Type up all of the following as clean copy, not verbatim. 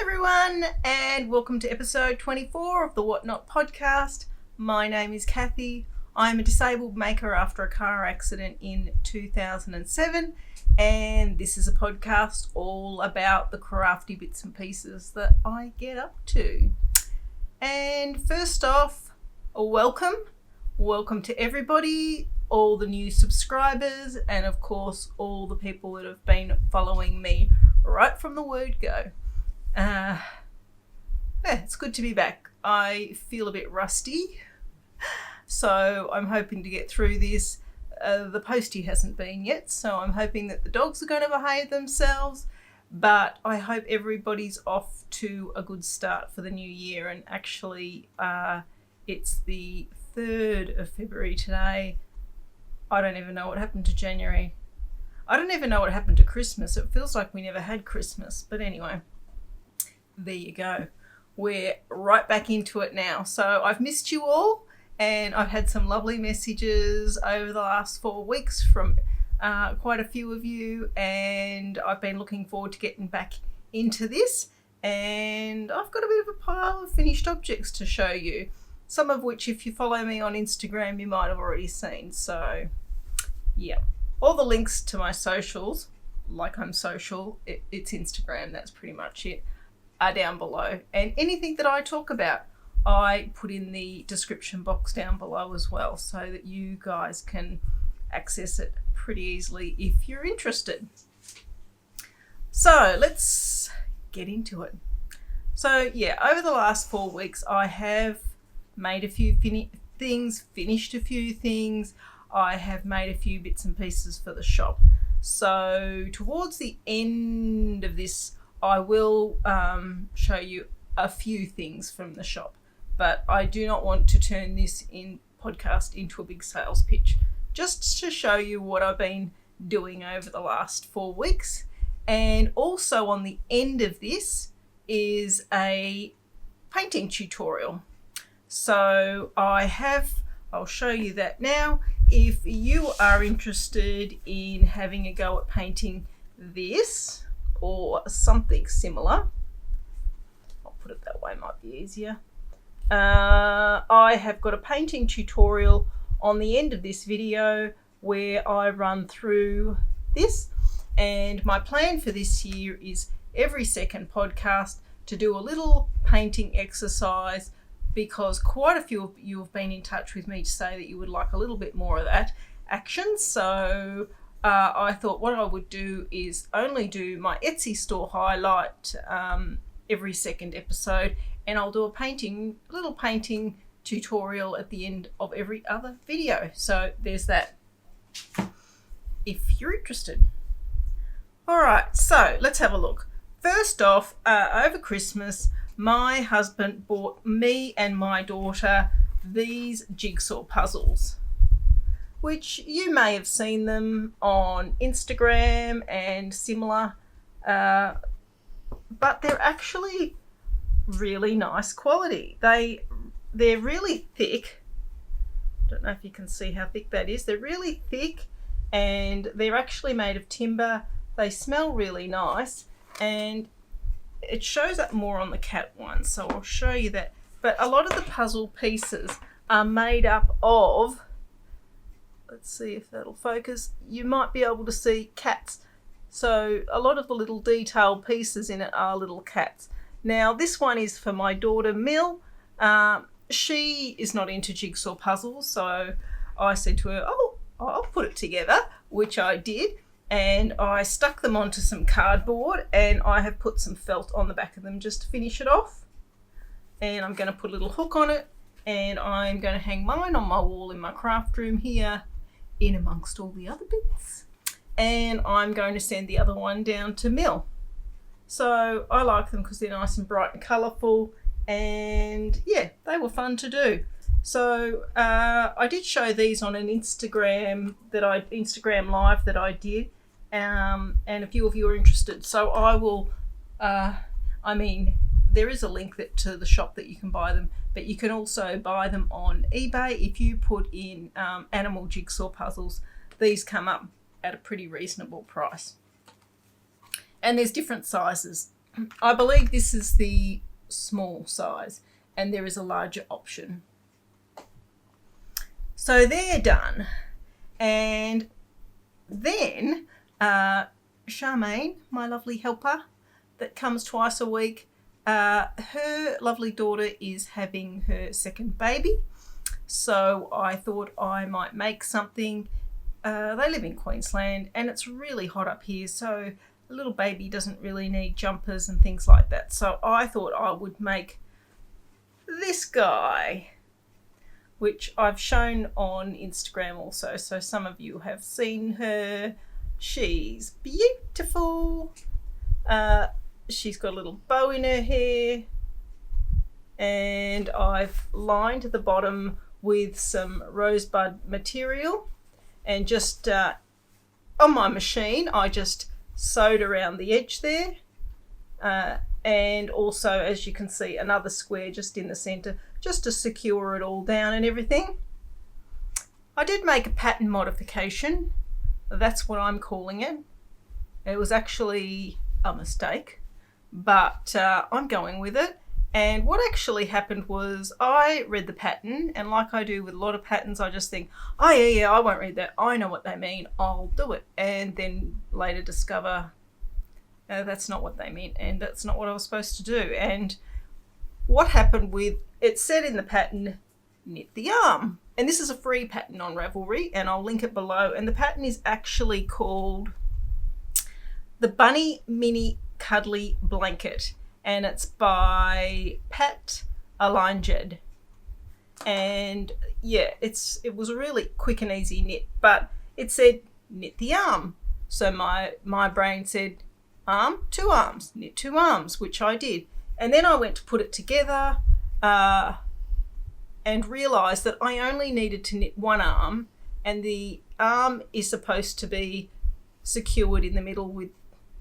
everyone, and welcome to episode 24 of the WhotKnot podcast. My name is Kathy. I'm a disabled maker after a car accident in 2007, and this is a podcast all about the crafty bits and pieces that I get up to. And first off, welcome to everybody, all the new subscribers, and of course all the people that have been following me right from the word go. It's good to be back. I feel a bit rusty, so I'm hoping to get through this. The postie hasn't been yet, so I'm hoping that the dogs are going to behave themselves, but I hope everybody's off to a good start for the new year. And actually, it's the 3rd of February today. I don't even know what happened to January. I don't even know what happened to Christmas. It feels like we never had Christmas, but anyway. There you go. We're right back into it now. So I've missed you all, and I've had some lovely messages over the last 4 weeks from quite a few of you, and I've been looking forward to getting back into this. And I've got a bit of a pile of finished objects to show you, some of which, if you follow me on Instagram, you might have already seen. So yeah, all the links to my socials, like I'm social, it's Instagram, that's pretty much it, are down below, and anything that I talk about I put in the description box down below as well, so that you guys can access it pretty easily if you're interested. So let's get into it. So yeah, over the last 4 weeks I have made a few finished a few things. I have made a few bits and pieces for the shop. So towards the end of this I will show you a few things from the shop, but I do not want to turn this podcast into a big sales pitch, just to show you what I've been doing over the last 4 weeks. And also on the end of this is a painting tutorial. So I'll show you that now. If you are interested in having a go at painting this, or something similar, I'll put it that way, might be easier. I have got a painting tutorial on the end of this video where I run through this, and my plan for this year is every second podcast to do a little painting exercise, because quite a few of you have been in touch with me to say that you would like a little bit more of that action. So I thought what I would do is only do my Etsy store highlight every second episode, and I'll do a little painting tutorial at the end of every other video. So there's that, if you're interested. Alright, so let's have a look. First off, over Christmas, my husband bought me and my daughter these jigsaw puzzles, which you may have seen them on Instagram and similar, but they're actually really nice quality. They're really thick. Don't know if you can see how thick that is. They're really thick, and they're actually made of timber. They smell really nice, and it shows up more on the cat one, so I'll show you that. But a lot of the puzzle pieces are made up of, let's see if that'll focus, you might be able to see cats. So a lot of the little detailed pieces in it are little cats. Now this one is for my daughter Mill. She is not into jigsaw puzzles, so I said to her, I'll put it together, which I did. And I stuck them onto some cardboard, and I have put some felt on the back of them just to finish it off. And I'm going to put a little hook on it, and I'm going to hang mine on my wall in my craft room here, in amongst all the other bits. And I'm going to send the other one down to Mill. So I like them because they're nice and bright and colourful, and yeah, they were fun to do. So I did show these on an Instagram live that I did, and a few of you are interested. So I will, there is a link to the shop that you can buy them, but you can also buy them on eBay. If you put in animal jigsaw puzzles, these come up at a pretty reasonable price. And there's different sizes. I believe this is the small size, and there is a larger option. So they're done. And then Charmaine, my lovely helper that comes twice a week, her lovely daughter is having her second baby. So I thought I might make something. They live in Queensland and it's really hot up here, so a little baby doesn't really need jumpers and things like that. So I thought I would make this guy, which I've shown on Instagram also. So some of you have seen her. She's beautiful. She's got a little bow in her hair. And I've lined the bottom with some rosebud material. And just on my machine, I just sewed around the edge there. And also, as you can see, another square just in the centre, just to secure it all down and everything. I did make a pattern modification. That's what I'm calling it. It was actually a mistake, but I'm going with it. And what actually happened was I read the pattern, and like I do with a lot of patterns, I just think, oh yeah, I won't read that. I know what they mean. I'll do it. And then later discover that's not what they meant, and that's not what I was supposed to do. And what happened with, it said in the pattern, knit the arm. And this is a free pattern on Ravelry, and I'll link it below. And the pattern is actually called the Bunny Mini Cuddly Blanket. And it's by Pat Alinjed. And yeah, it was a really quick and easy knit, but it said knit the arm. So my brain said arm, 2 arms, knit 2 arms, which I did. And then I went to put it together and realised that I only needed to knit 1 arm, and the arm is supposed to be secured in the middle with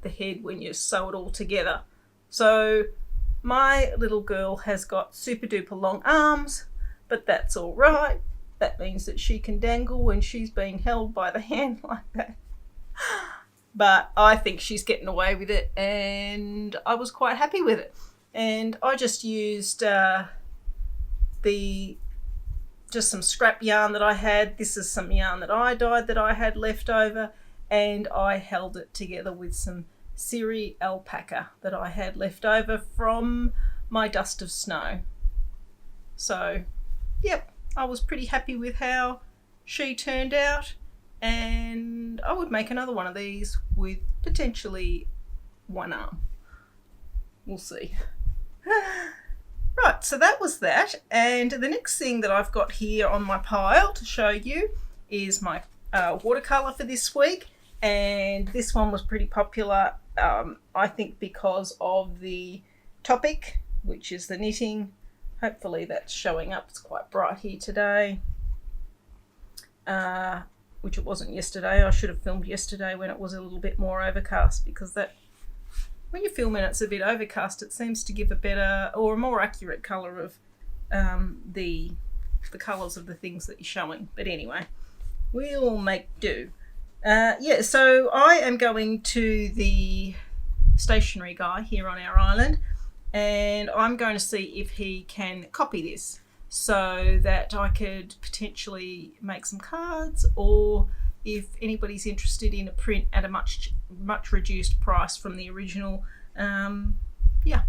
the head when you sew it all together. So my little girl has got super duper long arms, but that's all right. That means that she can dangle when she's being held by the hand like that. But I think she's getting away with it, and I was quite happy with it. And I just used just some scrap yarn that I had. This is some yarn that I dyed that I had left over, and I held it together with some Siri alpaca that I had left over from my dust of snow. So, yep, I was pretty happy with how she turned out, and I would make another one of these with potentially 1 arm. We'll see. Right, so that was that, and the next thing that I've got here on my pile to show you is my watercolour for this week. And this one was pretty popular, I think, because of the topic, which is the knitting. Hopefully that's showing up. It's quite bright here today, which it wasn't yesterday. I should have filmed yesterday when it was a little bit more overcast, because that, when you film and it's a bit overcast, it seems to give a better or a more accurate colour of the colours of the things that you're showing. But anyway, we'll make do. Yeah, so I am going to the stationery guy here on our island, and I'm going to see if he can copy this so that I could potentially make some cards, or if anybody's interested in a print at a much reduced price from the original. Yeah,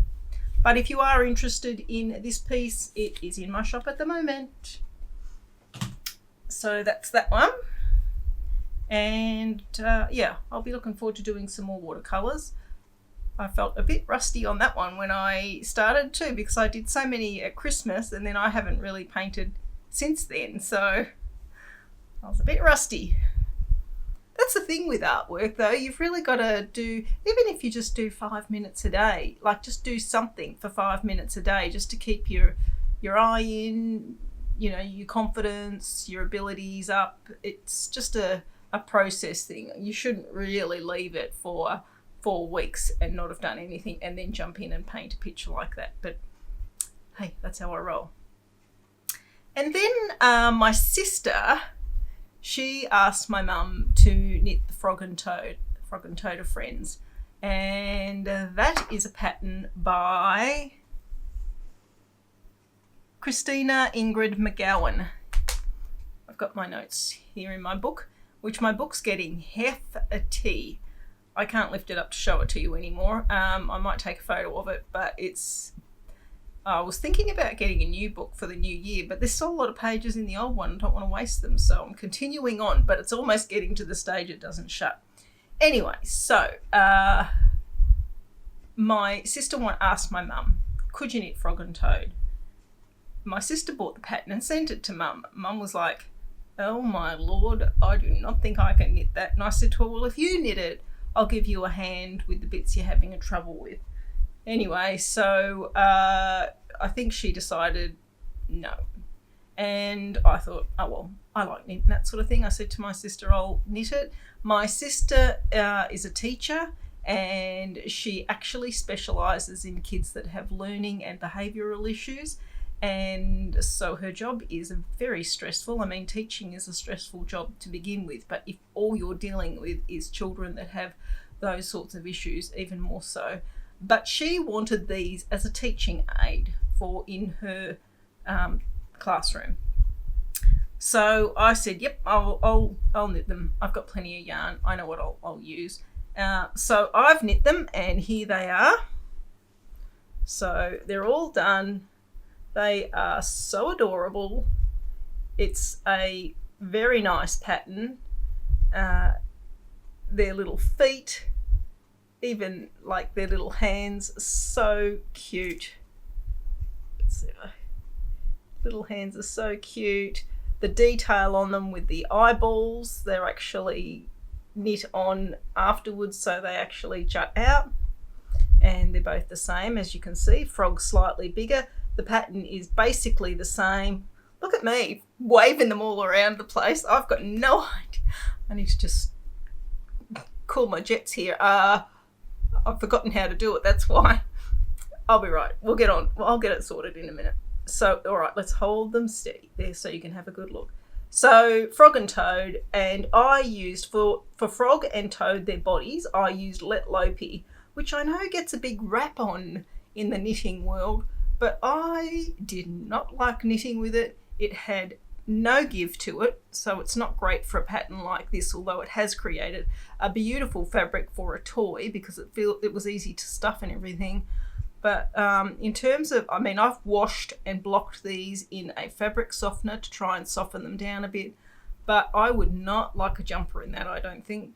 but if you are interested in this piece, it is in my shop at the moment. So that's that one. And yeah, I'll be looking forward to doing some more watercolours. I felt a bit rusty on that one when I started too, because I did so many at Christmas and then I haven't really painted since then, so I was a bit rusty. That's the thing with artwork though, you've really got to do, even if you just do 5 minutes a day, like just do something for 5 minutes a day just to keep your eye in, you know, your confidence, your abilities up. It's just a process thing. You shouldn't really leave it for 4 weeks and not have done anything and then jump in and paint a picture like that. But hey, that's how I roll. And then my sister, she asked my mum to knit the Frog and Toad of Friends. And that is a pattern by Christina Ingrid McGowan. I've got my notes here in my book, which my book's getting half a T. I can't lift it up to show it to you anymore. I might take a photo of it, but I was thinking about getting a new book for the new year, but there's still a lot of pages in the old one. I don't want to waste them, so I'm continuing on, but it's almost getting to the stage it doesn't shut. Anyway, so my sister asked my mum, could you knit Frog and Toad? My sister bought the pattern and sent it to Mum. Mum was like, oh my Lord, I do not think I can knit that. And I said to her, well, if you knit it, I'll give you a hand with the bits you're having a trouble with. Anyway, so I think she decided no. And I thought, oh well, I like knitting that sort of thing. I said to my sister, I'll knit it. My sister is a teacher, and she actually specialises in kids that have learning and behavioural issues. And so her job is very stressful. I mean, teaching is a stressful job to begin with, but if all you're dealing with is children that have those sorts of issues, even more so. But she wanted these as a teaching aid for in her classroom. So I said, yep, I'll knit them. I've got plenty of yarn. I know what I'll use. So I've knit them, and here they are. So they're all done. They are so adorable. It's a very nice pattern. Their little feet, even like their little hands, so cute. Let's see. Little hands are so cute. The detail on them with the eyeballs, they're actually knit on afterwards, so they actually jut out. And they're both the same, as you can see. Frog's slightly bigger. The pattern is basically the same. Look at me, waving them all around the place. I've got no idea. I need to just cool my jets here. I've forgotten how to do it, that's why. I'll be right. We'll get on. I'll get it sorted in a minute. So, all right, let's hold them steady there so you can have a good look. So, Frog and Toad, and I used, for Frog and Toad, their bodies, I used Let Lopey, which I know gets a big rap on in the knitting world, but I did not like knitting with it. It had no give to it, so it's not great for a pattern like this, although it has created a beautiful fabric for a toy because it was easy to stuff and everything. But in terms of, I mean, I've washed and blocked these in a fabric softener to try and soften them down a bit, but I would not like a jumper in that, I don't think.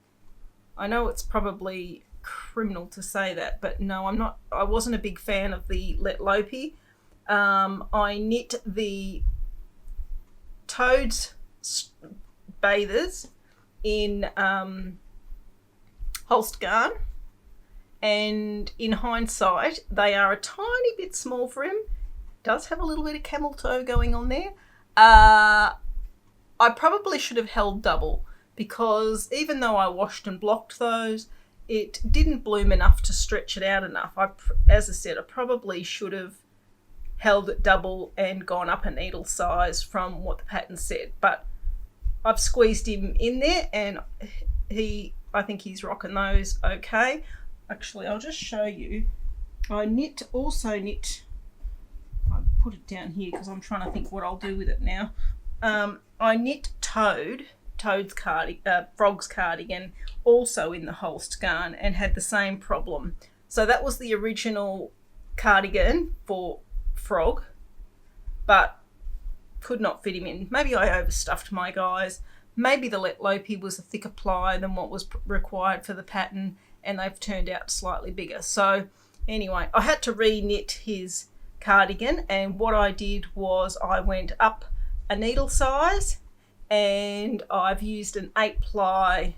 I know it's probably criminal to say that, but no, I wasn't a big fan of the Let Lopey. I knit the Toad's bathers in Holst yarn, and in hindsight they are a tiny bit small for him. Does have a little bit of camel toe going on there. I probably should have held double, because even though I washed and blocked those, it didn't bloom enough to stretch it out enough. As I said, I probably should have held it double and gone up a needle size from what the pattern said. But I've squeezed him in there, and I think he's rocking those okay. Actually, I'll just show you. I also knit, I put it down here because I'm trying to think what I'll do with it now. I knit Toad's Frog's cardigan, also in the Holst yarn, and had the same problem. So that was the original cardigan for Frog, but could not fit him in. Maybe I overstuffed my guys. Maybe the Let Lopey was a thicker ply than what was required for the pattern, and they've turned out slightly bigger. So anyway, I had to re-knit his cardigan, and what I did was I went up a needle size, and I've used an 8 ply,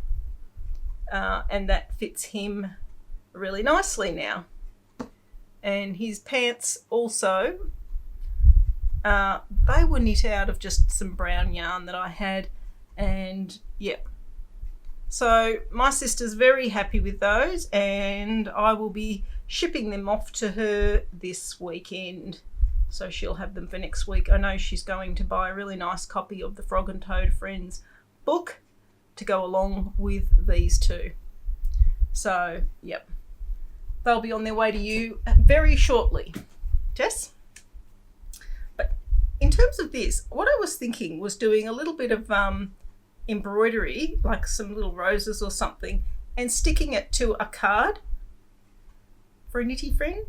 and that fits him really nicely now. And his pants also, they were knit out of just some brown yarn that I had, and yep. So my sister's very happy with those, and I will be shipping them off to her this weekend, so she'll have them for next week. I know she's going to buy a really nice copy of the Frog and Toad Friends book to go along with these two. So yep. they'll be on their way to you very shortly. Jess? But in terms of this, what I was thinking was doing a little bit of embroidery, like some little roses or something, and sticking it to a card for a knitty friend.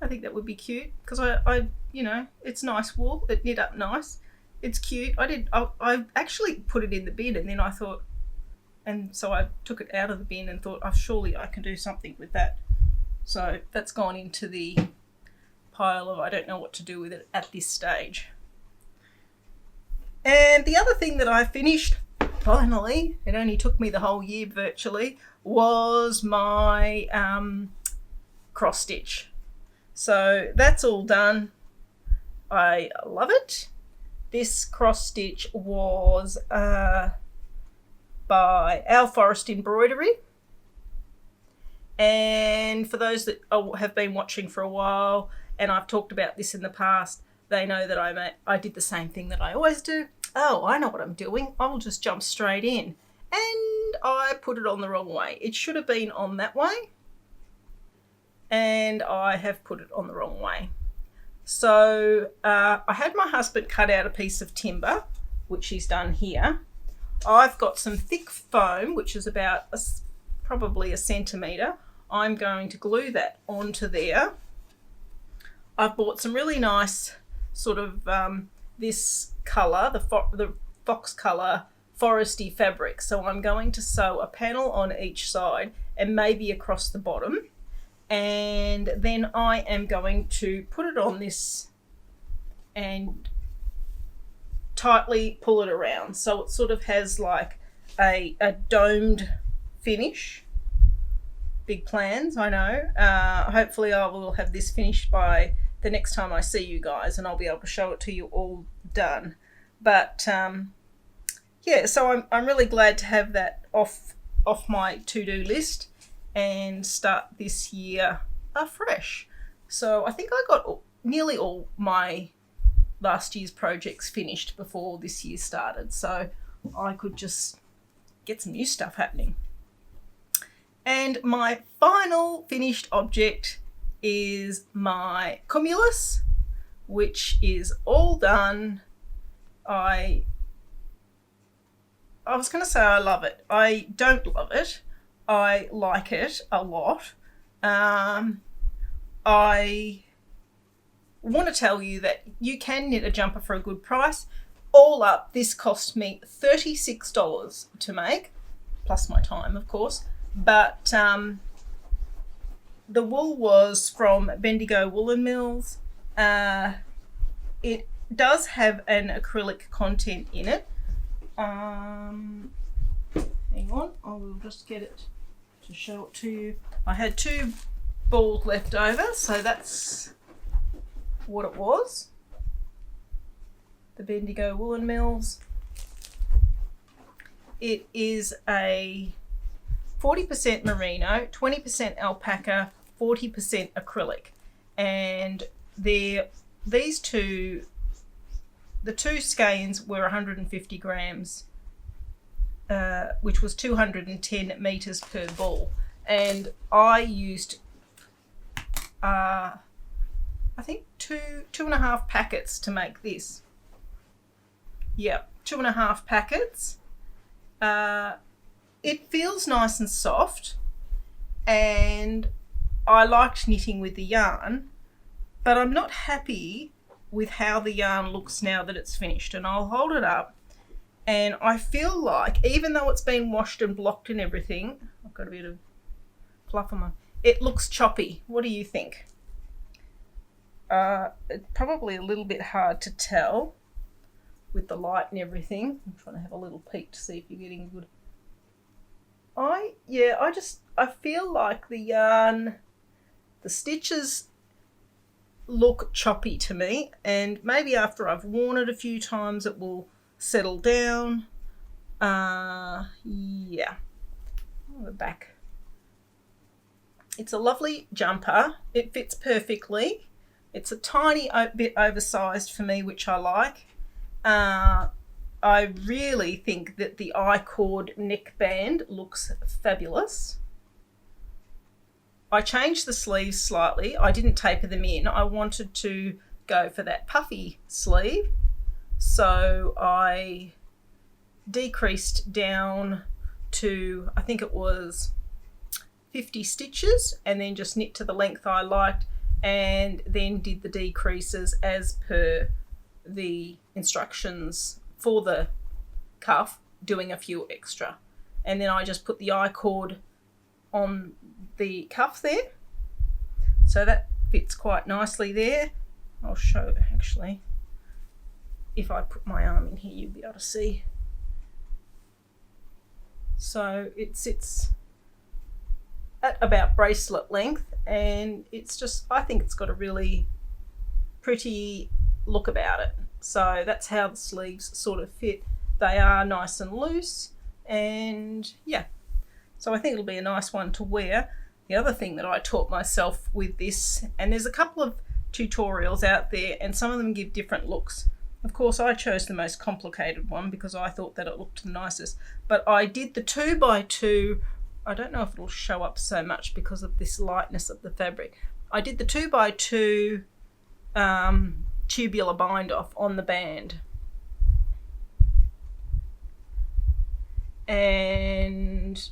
I think that would be cute because I it's nice wool. It knit up nice. It's cute. I actually put it in the bin, and then I thought, and so I took it out of the bin and thought, oh, surely I can do something with that. So that's gone into the pile of I don't know what to do with it at this stage. And the other thing that I finished, finally, it only took me the whole year virtually, was my cross stitch. So that's all done. I love it. This cross stitch was by Our Forest Embroidery. And for those that have been watching for a while, and I've talked about this in the past, they know that I did the same thing that I always do. Oh, I know what I'm doing. I'll just jump straight in. And I put it on the wrong way. It should have been on that way. And I have put it on the wrong way. So I had my husband cut out a piece of timber, which he's done here. I've got some thick foam, which is about probably a centimetre. I'm going to glue that onto there. I've bought some really nice sort of this colour, the fox colour foresty fabric. So I'm going to sew a panel on each side and maybe across the bottom. And then I am going to put it on this and tightly pull it around so it sort of has like a domed finish. Big plans, I know. Hopefully I will have this finished by the next time I see you guys, and I'll be able to show it to you all done. But yeah, so I'm really glad to have that off my to-do list and start this year afresh. So I think I got nearly all my last year's projects finished before this year started, so I could just get some new stuff happening. And my final finished object is my cumulus, which is all done. I was going to say I love it. I don't love it. I like it a lot. I want to tell you that you can knit a jumper for a good price. All up, this cost me $36 to make, plus my time, of course. But the wool was from Bendigo Woolen Mills. It does have an acrylic content in it. Hang on, I will just get it to show it to you. I had 2 balls left over, so that's what it was. The Bendigo Woolen Mills. It is a 40% merino, 20% alpaca, 40% acrylic, and the 2 skeins were 150 grams, which was 210 meters per ball, and I used I think two and a half packets to make this. Yep, 2.5 packets. It feels nice and soft, and I liked knitting with the yarn, but I'm not happy with how the yarn looks now that it's finished. And I'll hold it up, and I feel like even though it's been washed and blocked and everything, I've got a bit of fluff on my, it looks choppy. What do you think? It's probably a little bit hard to tell with the light and everything. I'm trying to have a little peek to see if you're getting good. I feel like the yarn, the stitches look choppy to me, and maybe after I've worn it a few times it will settle down. Yeah. The back. It's a lovely jumper. It fits perfectly. It's a tiny bit oversized for me, which I like. I really think that the I-cord neckband looks fabulous. I changed the sleeves slightly. I didn't taper them in. I wanted to go for that puffy sleeve. So I decreased down to, I think it was 50 stitches, and then just knit to the length I liked, and then did the decreases as per the instructions for the cuff, doing a few extra. And then I just put the I-cord on the cuff there. So that fits quite nicely there. I'll show actually. If I put my arm in here, you'll be able to see. So it sits at about bracelet length, and it's just, I think it's got a really pretty look about it. So that's how the sleeves sort of fit. They are nice and loose, and yeah. So I think it'll be a nice one to wear. The other thing that I taught myself with this, and there's a couple of tutorials out there and some of them give different looks. Of course, I chose the most complicated one because I thought that it looked the nicest. But I did the 2x2. I don't know if it'll show up so much because of this lightness of the fabric. I did the 2x2 tubular bind off on the band. And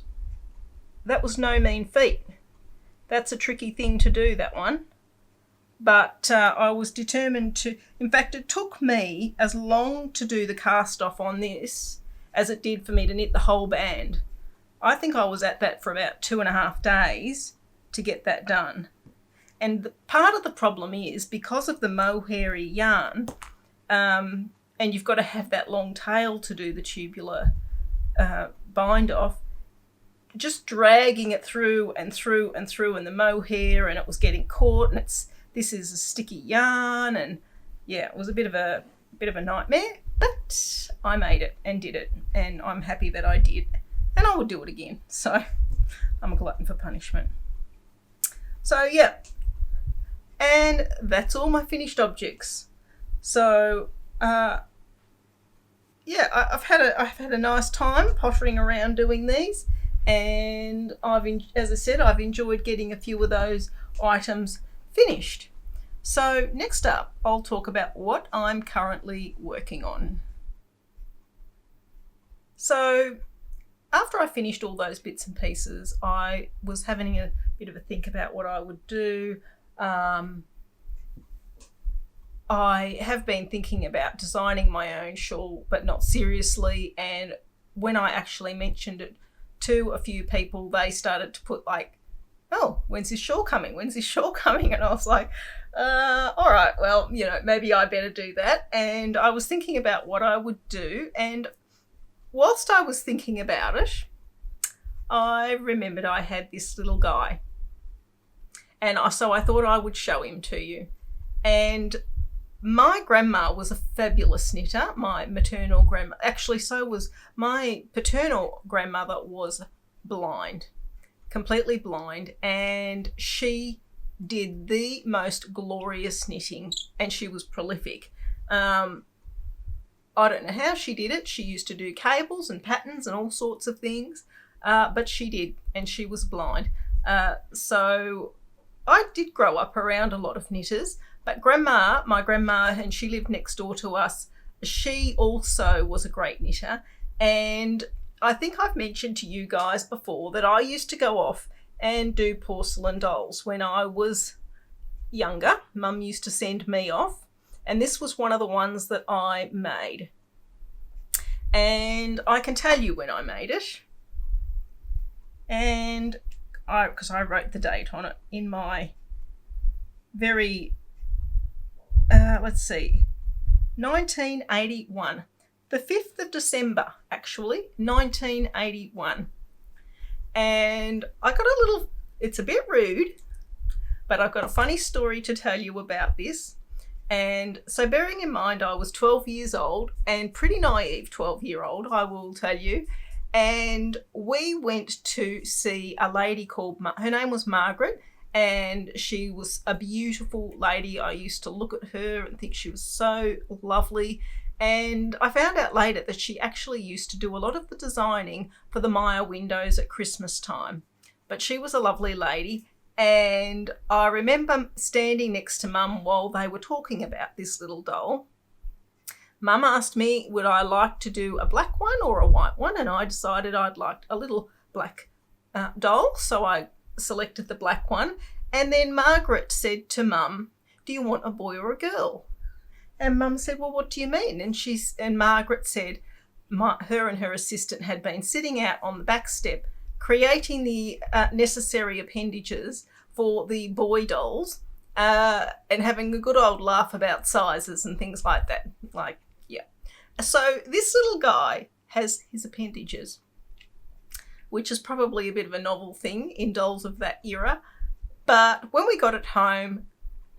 that was no mean feat. That's a tricky thing to do, that one. But I was determined to, in fact, it took me as long to do the cast off on this as it did for me to knit the whole band. I think I was at that for about 2.5 days to get that done. And part of the problem is because of the mohairy yarn, and you've got to have that long tail to do the tubular bind off, just dragging it through and through and through in the mohair, and it was getting caught, and this is a sticky yarn, and yeah, it was a bit of a nightmare, but I made it and did it, and I'm happy that I did, and I would do it again. So I'm a glutton for punishment. So yeah, and that's all my finished objects. So yeah, I've had a nice time pottering around doing these, and as I said, I've enjoyed getting a few of those items finished. So next up, I'll talk about what I'm currently working on. So after I finished all those bits and pieces, I was having a bit of a think about what I would do. I have been thinking about designing my own shawl, but not seriously. And when I actually mentioned it to a few people, they started to put like, oh, when's this shawl coming? When's this shawl coming? And I was like, all right, well, maybe I better do that. And I was thinking about what I would do. And whilst I was thinking about it, I remembered I had this little guy. And so I thought I would show him to you. And my grandma was a fabulous knitter, my maternal grandma. Actually, so was my paternal grandmother, was blind, completely blind, and she did the most glorious knitting, and she was prolific. I don't know how she did it. She used to do cables and patterns and all sorts of things, but she did, and she was blind. So I did grow up around a lot of knitters, but my grandma, and she lived next door to us, she also was a great knitter. And I think I've mentioned to you guys before that I used to go off and do porcelain dolls when I was younger. Mum used to send me off, and this was one of the ones that I made. And I can tell you when I made it. And because I wrote the date on it in my very, 1981. The 5th of December, actually, 1981. And I got it's a bit rude, but I've got a funny story to tell you about this. And so bearing in mind I was 12 years old, and pretty naive 12-year-old, I will tell you. And we went to see a lady called, her name was Margaret, and she was a beautiful lady. I used to look at her and think she was so lovely. And I found out later that she actually used to do a lot of the designing for the Maya windows at Christmas time. But she was a lovely lady, And I remember standing next to Mum while they were talking about this little doll. Mum asked me, would I like to do a black one or a white one? And I decided I'd like a little black doll. So I selected the black one. And then Margaret said to Mum, do you want a boy or a girl? And Mum said, well, what do you mean? And Margaret said her and her assistant had been sitting out on the back step creating the necessary appendages for the boy dolls and having a good old laugh about sizes and things like that. So this little guy has his appendages, which is probably a bit of a novel thing in dolls of that era. But when we got it home,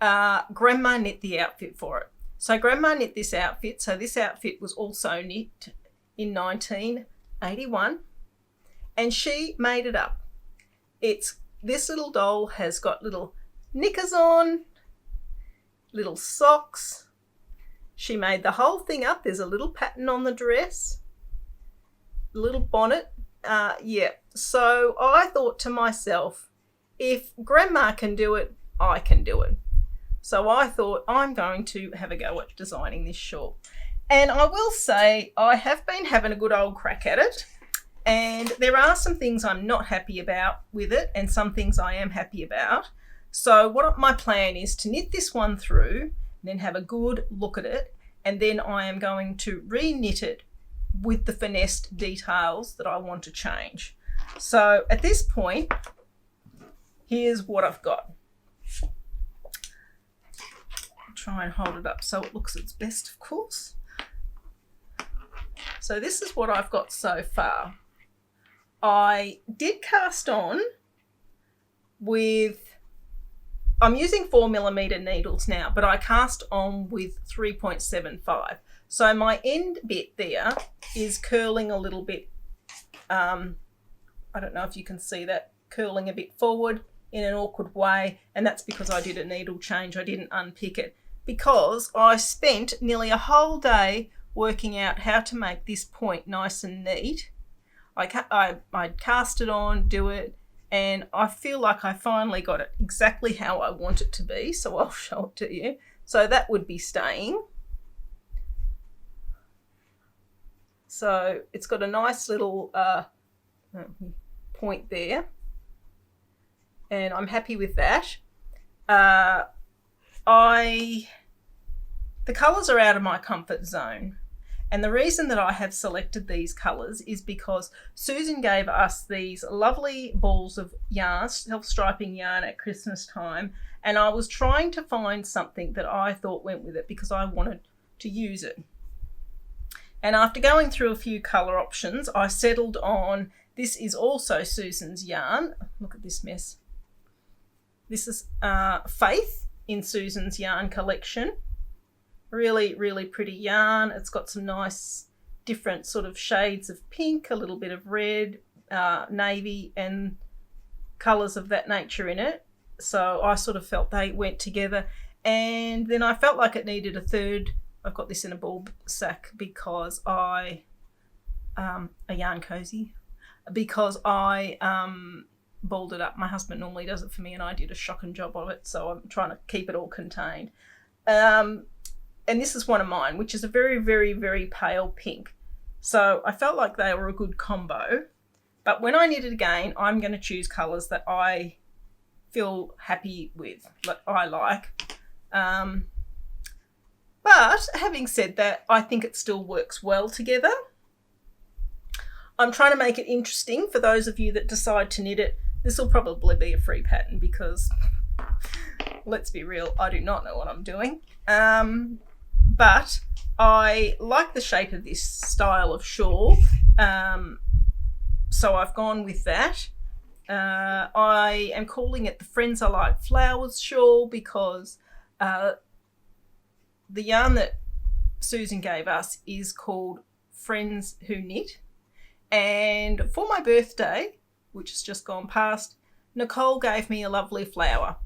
Grandma knit the outfit for it. So Grandma knit this outfit. So this outfit was also knit in 1981, and she made it up. This little doll has got little knickers on, little socks. She made the whole thing up. There's a little pattern on the dress, little bonnet. So I thought to myself, if Grandma can do it, I can do it. So I thought I'm going to have a go at designing this shawl. And I will say I have been having a good old crack at it. And there are some things I'm not happy about with it and some things I am happy about. So what my plan is to knit this one through, then have a good look at it, and then I am going to re-knit it with the finessed details that I want to change. So at this point, here's what I've got. I'll try and hold it up so it looks its best, of course. So this is what I've got so far. I did cast on with, I'm using 4mm needles now, but I cast on with 3.75. So my end bit there is curling a little bit. I don't know if you can see that, curling a bit forward in an awkward way. And that's because I did a needle change. I didn't unpick it because I spent nearly a whole day working out how to make this point nice and neat. I'd cast it on, do it, and I feel like I finally got it exactly how I want it to be, so I'll show it to you. So that would be staying. So it's got a nice little point there, and I'm happy with that. The colours are out of my comfort zone. And the reason that I have selected these colours is because Susan gave us these lovely balls of yarn, self-striping yarn at Christmas time, and I was trying to find something that I thought went with it because I wanted to use it. And after going through a few colour options, I settled on, this is also Susan's yarn. Look at this mess. This is Faith in Susan's yarn collection. Really, really pretty yarn. It's got some nice different sort of shades of pink, a little bit of red, navy, and colours of that nature in it. So I sort of felt they went together. And then I felt like it needed a third. I've got this in a ball sack because a yarn cozy, because I balled it up. My husband normally does it for me and I did a shocking job of it. So I'm trying to keep it all contained. And this is one of mine, which is a very, very, very pale pink. So I felt like they were a good combo. But when I knit it again, I'm going to choose colours that I feel happy with, that I like. But having said that, I think it still works well together. I'm trying to make it interesting for those of you that decide to knit it. This will probably be a free pattern because, let's be real, I do not know what I'm doing. But I like the shape of this style of shawl, so I've gone with that. I am calling it the Friends I Like Flowers shawl because the yarn that Susan gave us is called Friends Who Knit. And for my birthday, which has just gone past, Nicole gave me a lovely flower.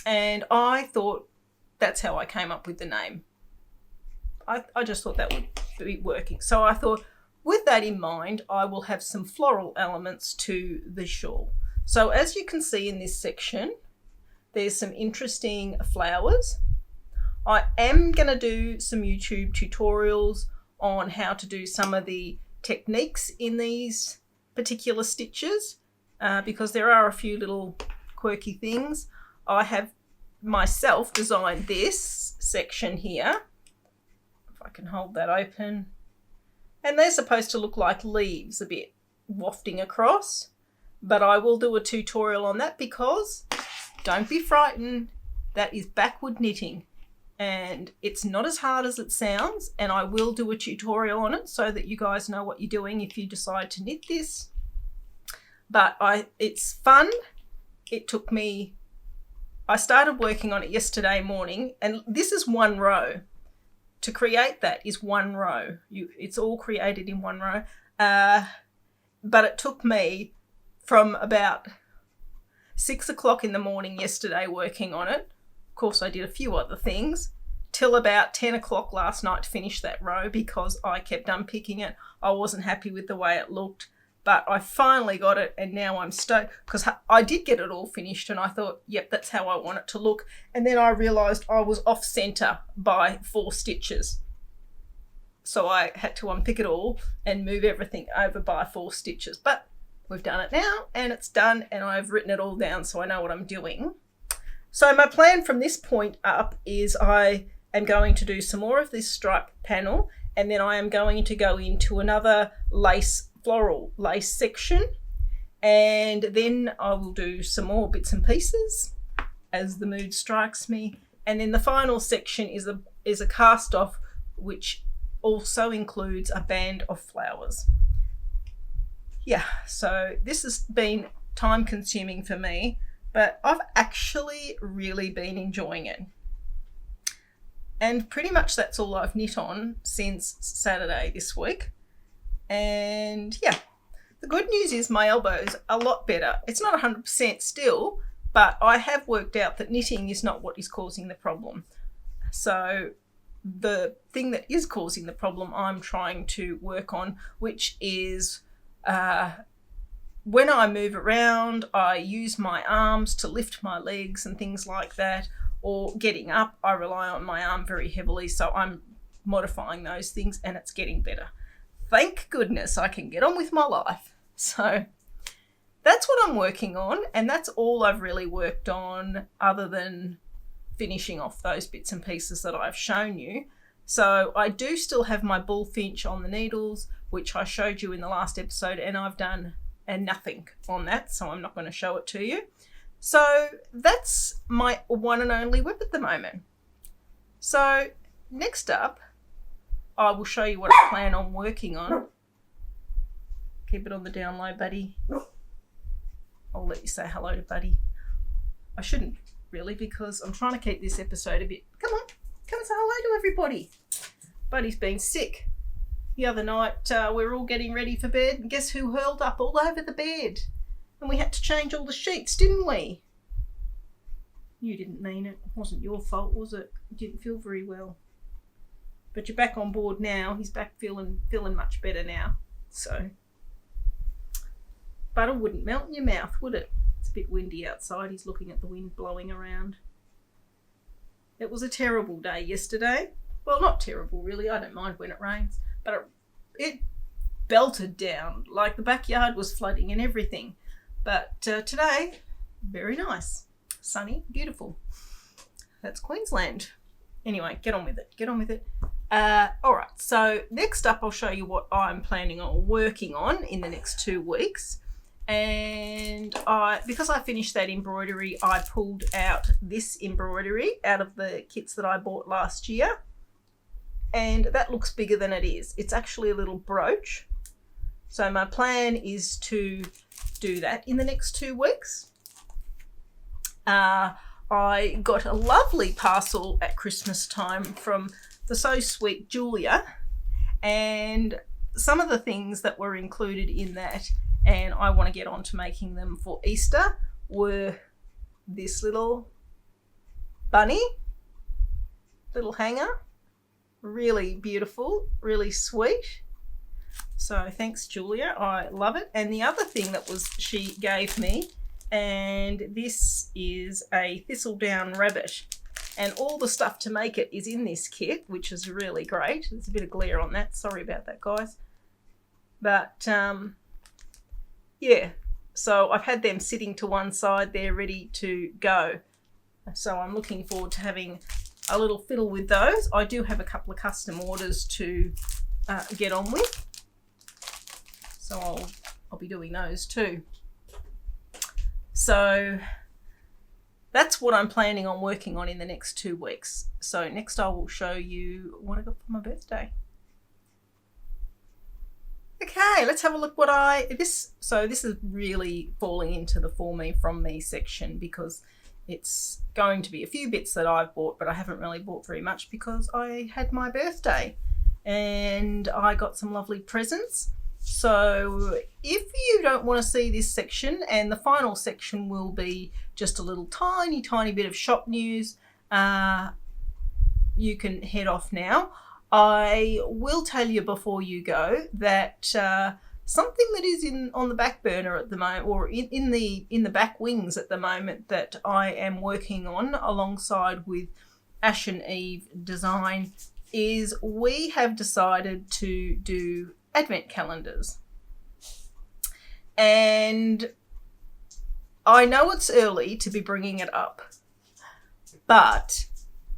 And I thought that's how I came up with the name. I just thought that would be working. So I thought, with that in mind, I will have some floral elements to the shawl. So as you can see in this section, there's some interesting flowers. I am going to do some YouTube tutorials on how to do some of the techniques in these particular stitches because there are a few little quirky things. I have myself designed this section here. If I can hold that open. And they're supposed to look like leaves a bit wafting across. But I will do a tutorial on that because, don't be frightened, that is backward knitting. And it's not as hard as it sounds. And I will do a tutorial on it so that you guys know what you're doing if you decide to knit this. But it's fun. It took me... I started working on it yesterday morning, and this is one row. To create that is one row. It's all created in one row. But it took me from about 6 o'clock in the morning yesterday working on it. Of course, I did a few other things, till about 10 o'clock last night to finish that row because I kept unpicking it. I wasn't happy with the way it looked. But I finally got it, and now I'm stoked because I did get it all finished, and I thought, yep, that's how I want it to look. And then I realised I was off centre by 4 stitches. So I had to unpick it all and move everything over by 4 stitches. But we've done it now, and it's done, and I've written it all down so I know what I'm doing. So my plan from this point up is I am going to do some more of this stripe panel, and then I am going to go into another floral lace section, and then I will do some more bits and pieces as the mood strikes me. And then the final section is a cast off, which also includes a band of flowers. Yeah, so this has been time consuming for me, but I've actually really been enjoying it. And pretty much that's all I've knit on since Saturday this week. And yeah, the good news is my elbow's a lot better. It's not 100% still, but I have worked out that knitting is not what is causing the problem. So the thing that is causing the problem I'm trying to work on, which is when I move around, I use my arms to lift my legs and things like that, or getting up, I rely on my arm very heavily. So I'm modifying those things, and it's getting better. Thank goodness I can get on with my life. So that's what I'm working on, and that's all I've really worked on other than finishing off those bits and pieces that I've shown you. So I do still have my Bullfinch on the needles, which I showed you in the last episode, and I've done nothing on that, so I'm not going to show it to you. So that's my one and only whip at the moment. So next up, I will show you what I plan on working on. Keep it on the down low, buddy. I'll let you say hello to Buddy. I shouldn't really because I'm trying to keep this episode a bit... Come on, come and say hello to everybody. Buddy's been sick. The other night we were all getting ready for bed, and guess who hurled up all over the bed? And we had to change all the sheets, didn't we? You didn't mean it. It wasn't your fault, was it? You didn't feel very well. But you're back on board now. He's back feeling much better now. So, butter wouldn't melt in your mouth, would it? It's a bit windy outside. He's looking at the wind blowing around. It was a terrible day yesterday. Well, not terrible really. I don't mind when it rains. But it belted down. Like the backyard was flooding and everything. But today, very nice. Sunny, beautiful. That's Queensland. Anyway, get on with it. Get on with it. All right, so next up I'll show you what I'm planning on working on in the next 2 weeks. And because I finished that embroidery, I pulled out this embroidery out of the kits that I bought last year. And that looks bigger than it is. It's actually a little brooch. So my plan is to do that in the next 2 weeks. I got a lovely parcel at Christmas time from the so sweet Julia, and some of the things that were included in that, and I want to get on to making them for Easter, were this little bunny, little hanger, really beautiful, really sweet. So thanks, Julia, I love it. And the other thing that she gave me and this is a thistledown rabbit. And all the stuff to make it is in this kit, which is really great. There's a bit of glare on that. Sorry about that, guys. But, yeah. So I've had them sitting to one side. They're ready to go. So I'm looking forward to having a little fiddle with those. I do have a couple of custom orders to get on with. So I'll be doing those too. So that's what I'm planning on working on in the next 2 weeks. So next I will show you what I got for my birthday. Okay, let's have a look what this is really falling into the for me from me section, because it's going to be a few bits that I've bought, but I haven't really bought very much because I had my birthday and I got some lovely presents. So if you don't want to see this section, and the final section will be just a little tiny bit of shop news, you can head off now. I will tell you before you go that something that is on the back burner at the moment, or in the back wings at the moment, that I am working on alongside with Ash and Eve Design, is we have decided to do advent calendars. And I know it's early to be bringing it up, but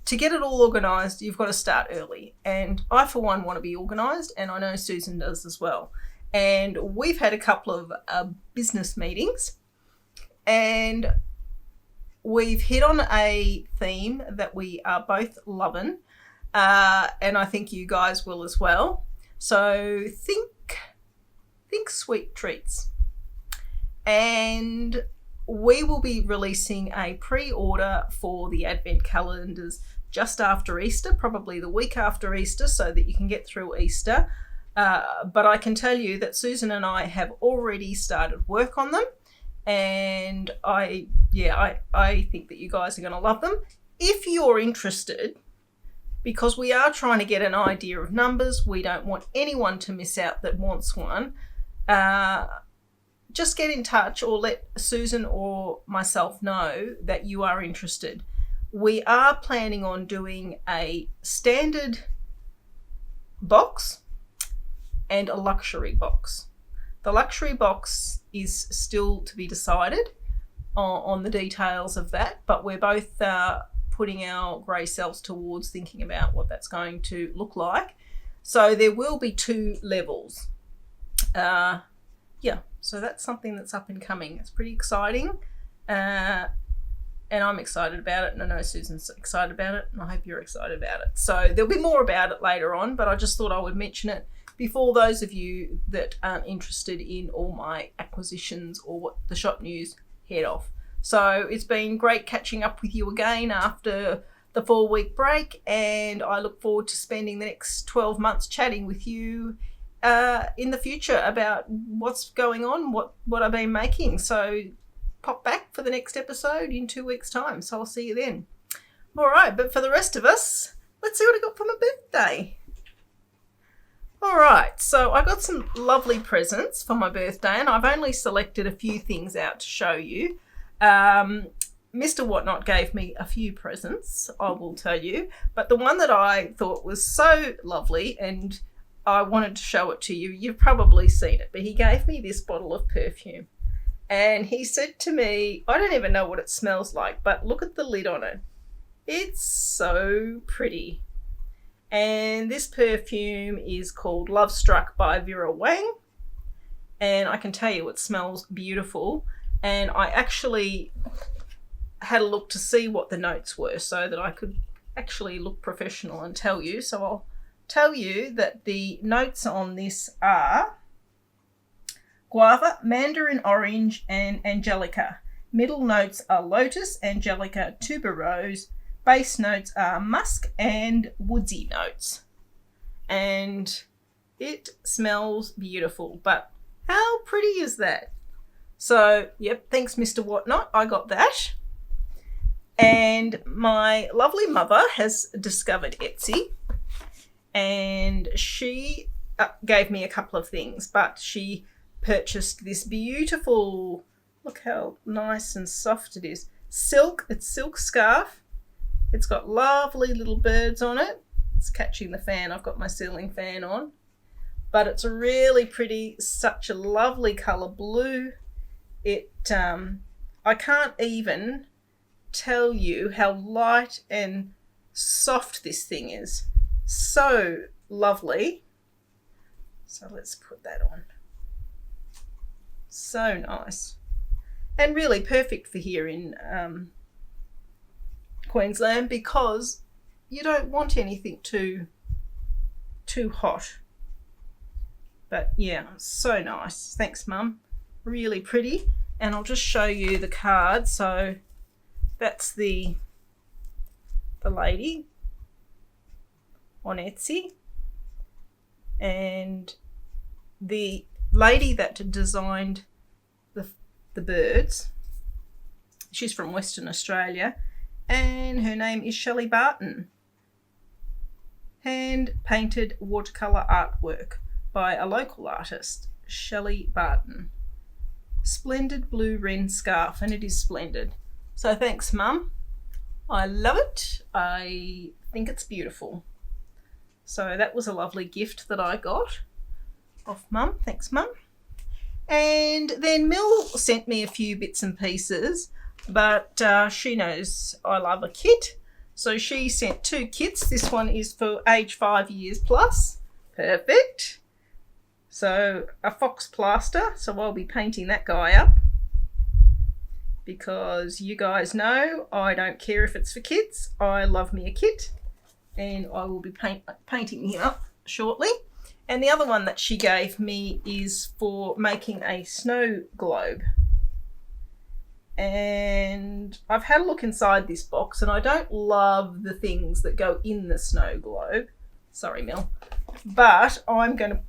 to get it all organised, you've got to start early. And I, for one, want to be organised, and I know Susan does as well. And we've had a couple of business meetings, and we've hit on a theme that we are both loving, and I think you guys will as well. So think sweet treats. And we will be releasing a pre-order for the advent calendars just after Easter, probably the week after Easter, so that you can get through Easter. But I can tell you that Susan and I have already started work on them, and I think that you guys are going to love them. If you're interested, because we are trying to get an idea of numbers, we don't want anyone to miss out that wants one, just get in touch or let Susan or myself know that you are interested. We are planning on doing a standard box and a luxury box. The luxury box is still to be decided on the details of that, but we're both putting our grey selves towards thinking about what that's going to look like. So there will be 2 levels. So that's something that's up and coming. It's pretty exciting, and I'm excited about it, and I know Susan's excited about it, and I hope you're excited about it. So there'll be more about it later on, but I just thought I would mention it before those of you that aren't interested in all my acquisitions or what the shop news head off. So it's been great catching up with you again after the 4-week break, and I look forward to spending the next 12 months chatting with you in the future about what's going on, what I've been making. So pop back for the next episode in 2 weeks' time. So I'll see you then. All right, but for the rest of us, let's see what I got for my birthday. All right, so I got some lovely presents for my birthday, and I've only selected a few things out to show you. Mr. WhotKnot gave me a few presents, I will tell you, but the one that I thought was so lovely and I wanted to show it to you, you've probably seen it, but he gave me this bottle of perfume. And he said to me, I don't even know what it smells like, but look at the lid on it. It's so pretty. And this perfume is called Love Struck by Vera Wang. And I can tell you it smells beautiful. And I actually had a look to see what the notes were so that I could actually look professional and tell you. So I'll tell you that the notes on this are guava, mandarin orange, and angelica. Middle notes are lotus, angelica, tuberose. Base notes are musk and woodsy notes. And it smells beautiful, but how pretty is that? So, yep, thanks Mr. WhotKnot, I got that. And my lovely mother has discovered Etsy, and she gave me a couple of things, but she purchased this beautiful Look how nice and soft it is. Silk, it's silk scarf. It's got lovely little birds on it. It's catching the fan. I've got my ceiling fan on. But it's really pretty, such a lovely colour, blue. I can't even tell you how light and soft this thing is. So lovely. So let's put that on. So nice. And really perfect for here in Queensland, because you don't want anything too hot. But yeah, so nice. Thanks, Mum. Really pretty. And I'll just show you the card. So that's the lady on Etsy. And the lady that designed the birds, she's from Western Australia, and her name is Shelley Barton. Hand painted watercolour artwork by a local artist, Shelley Barton. Splendid blue wren scarf, and it is splendid. So thanks, Mum. I love it. I think it's beautiful. So that was a lovely gift that I got off Mum. Thanks, Mum. And then Mill sent me a few bits and pieces, but she knows I love a kit. So she sent 2 kits. This one is for age 5 years plus. Perfect. So a fox plaster. So I'll be painting that guy up, because you guys know I don't care if it's for kids. I love me a kit, and I will be painting him up shortly. And the other one that she gave me is for making a snow globe. And I've had a look inside this box, and I don't love the things that go in the snow globe. Sorry, Mel. But I'm going to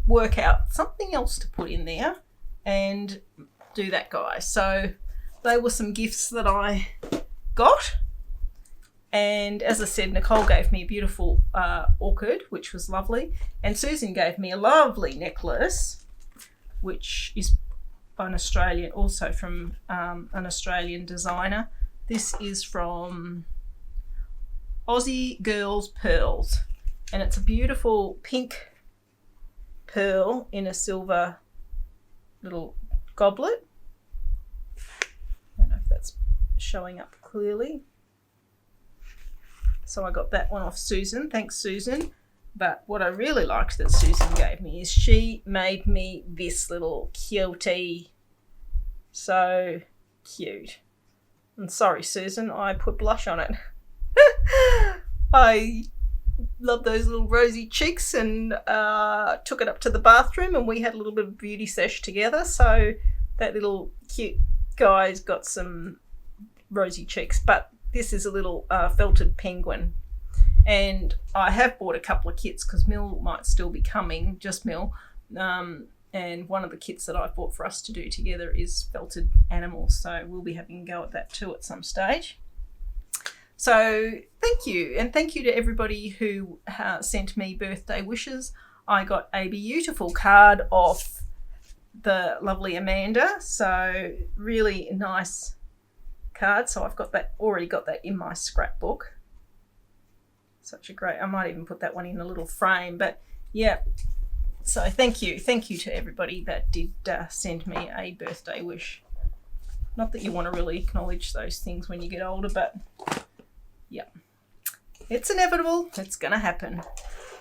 work out something else to put in there and do that guy. So they were some gifts that I got. And as I said, Nicole gave me a beautiful orchid, which was lovely. And Susan gave me a lovely necklace, which is an Australian, also from an Australian designer. This is from Aussie Girls Pearls. And it's a beautiful pink pearl in a silver little goblet. I don't know if that's showing up clearly. So I got that one off Susan. Thanks, Susan. But what I really liked that Susan gave me is she made me this little cutie. So cute. And sorry, Susan, I put blush on it. I love those little rosy cheeks, and took it up to the bathroom, and we had a little bit of beauty sesh together. So that little cute guy's got some rosy cheeks, but this is a little felted penguin. And I have bought a couple of kits because Mill might still be coming, just Mill. And one of the kits that I've bought for us to do together is felted animals. So we'll be having a go at that too at some stage. So thank you. And thank you to everybody who sent me birthday wishes. I got a beautiful card off the lovely Amanda. So really nice card. So I've got that, already got that in my scrapbook. Such a great, I might even put that one in a little frame, but yeah. So thank you to everybody that did send me a birthday wish. Not that you want to really acknowledge those things when you get older, but yeah, it's inevitable. It's going to happen.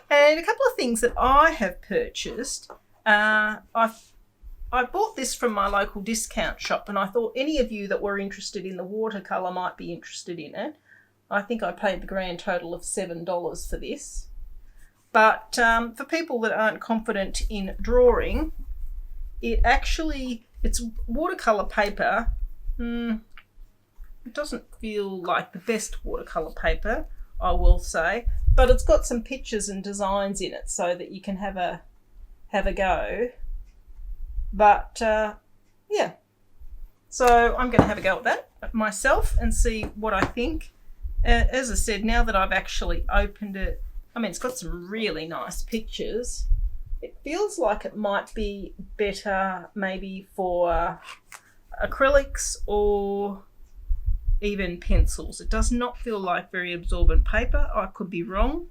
And a couple of things that I have purchased. I bought this from my local discount shop, and I thought any of you that were interested in the watercolour might be interested in it. I think I paid the grand total of $7 for this. But for people that aren't confident in drawing, it's watercolour paper. It doesn't feel like the best watercolour paper, I will say, but it's got some pictures and designs in it so that you can have a go. But yeah, so I'm going to have a go at that myself and see what I think. As I said, now that I've actually opened it, I mean, it's got some really nice pictures. It feels like it might be better maybe for acrylics or even pencils. It does not feel like very absorbent paper. I could be wrong,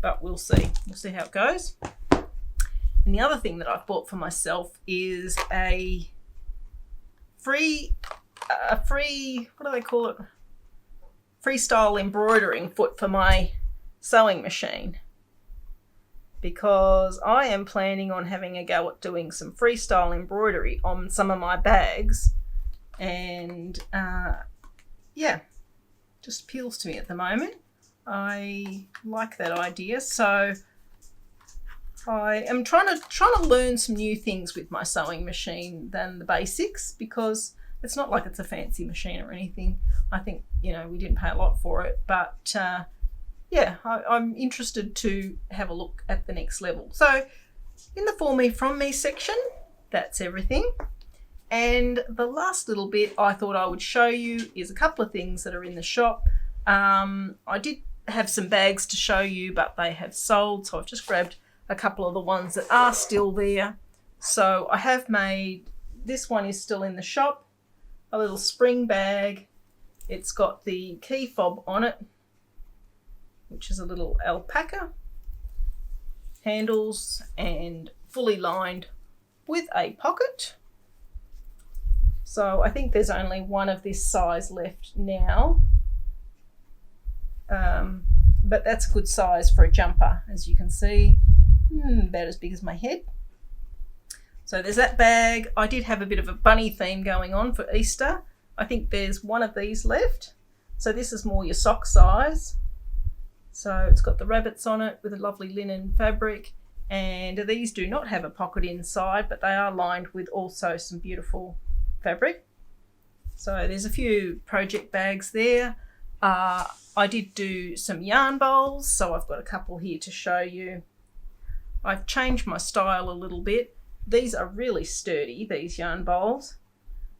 but we'll see. We'll see how it goes. And the other thing that I've bought for myself is a free, what do they call it? Freestyle embroidering foot for my sewing machine, because I am planning on having a go at doing some freestyle embroidery on some of my bags, and yeah, just appeals to me at the moment. I like that idea, so I am trying to learn some new things with my sewing machine than the basics, because it's not like it's a fancy machine or anything. I think, you know, we didn't pay a lot for it, but yeah, I'm interested to have a look at the next level. So in the For Me From Me section, that's everything. And the last little bit I thought I would show you is a couple of things that are in the shop. I did have some bags to show you, but they have sold, so I've just grabbed a couple of the ones that are still there. So I have made, this one is still in the shop, a little spring bag. It's got the key fob on it, which is a little alpaca, handles, and fully lined with a pocket. So I think there's only one of this size left now, but that's a good size for a jumper, as you can see, about as big as my head. So there's that bag. I did have a bit of a bunny theme going on for Easter. I think there's one of these left. So this is more your sock size. So it's got the rabbits on it with a lovely linen fabric, and these do not have a pocket inside, but they are lined with also some beautiful fabric. So there's a few project bags there. I did do some yarn bowls, so I've got a couple here to show you. I've changed my style a little bit. These are really sturdy, these yarn bowls,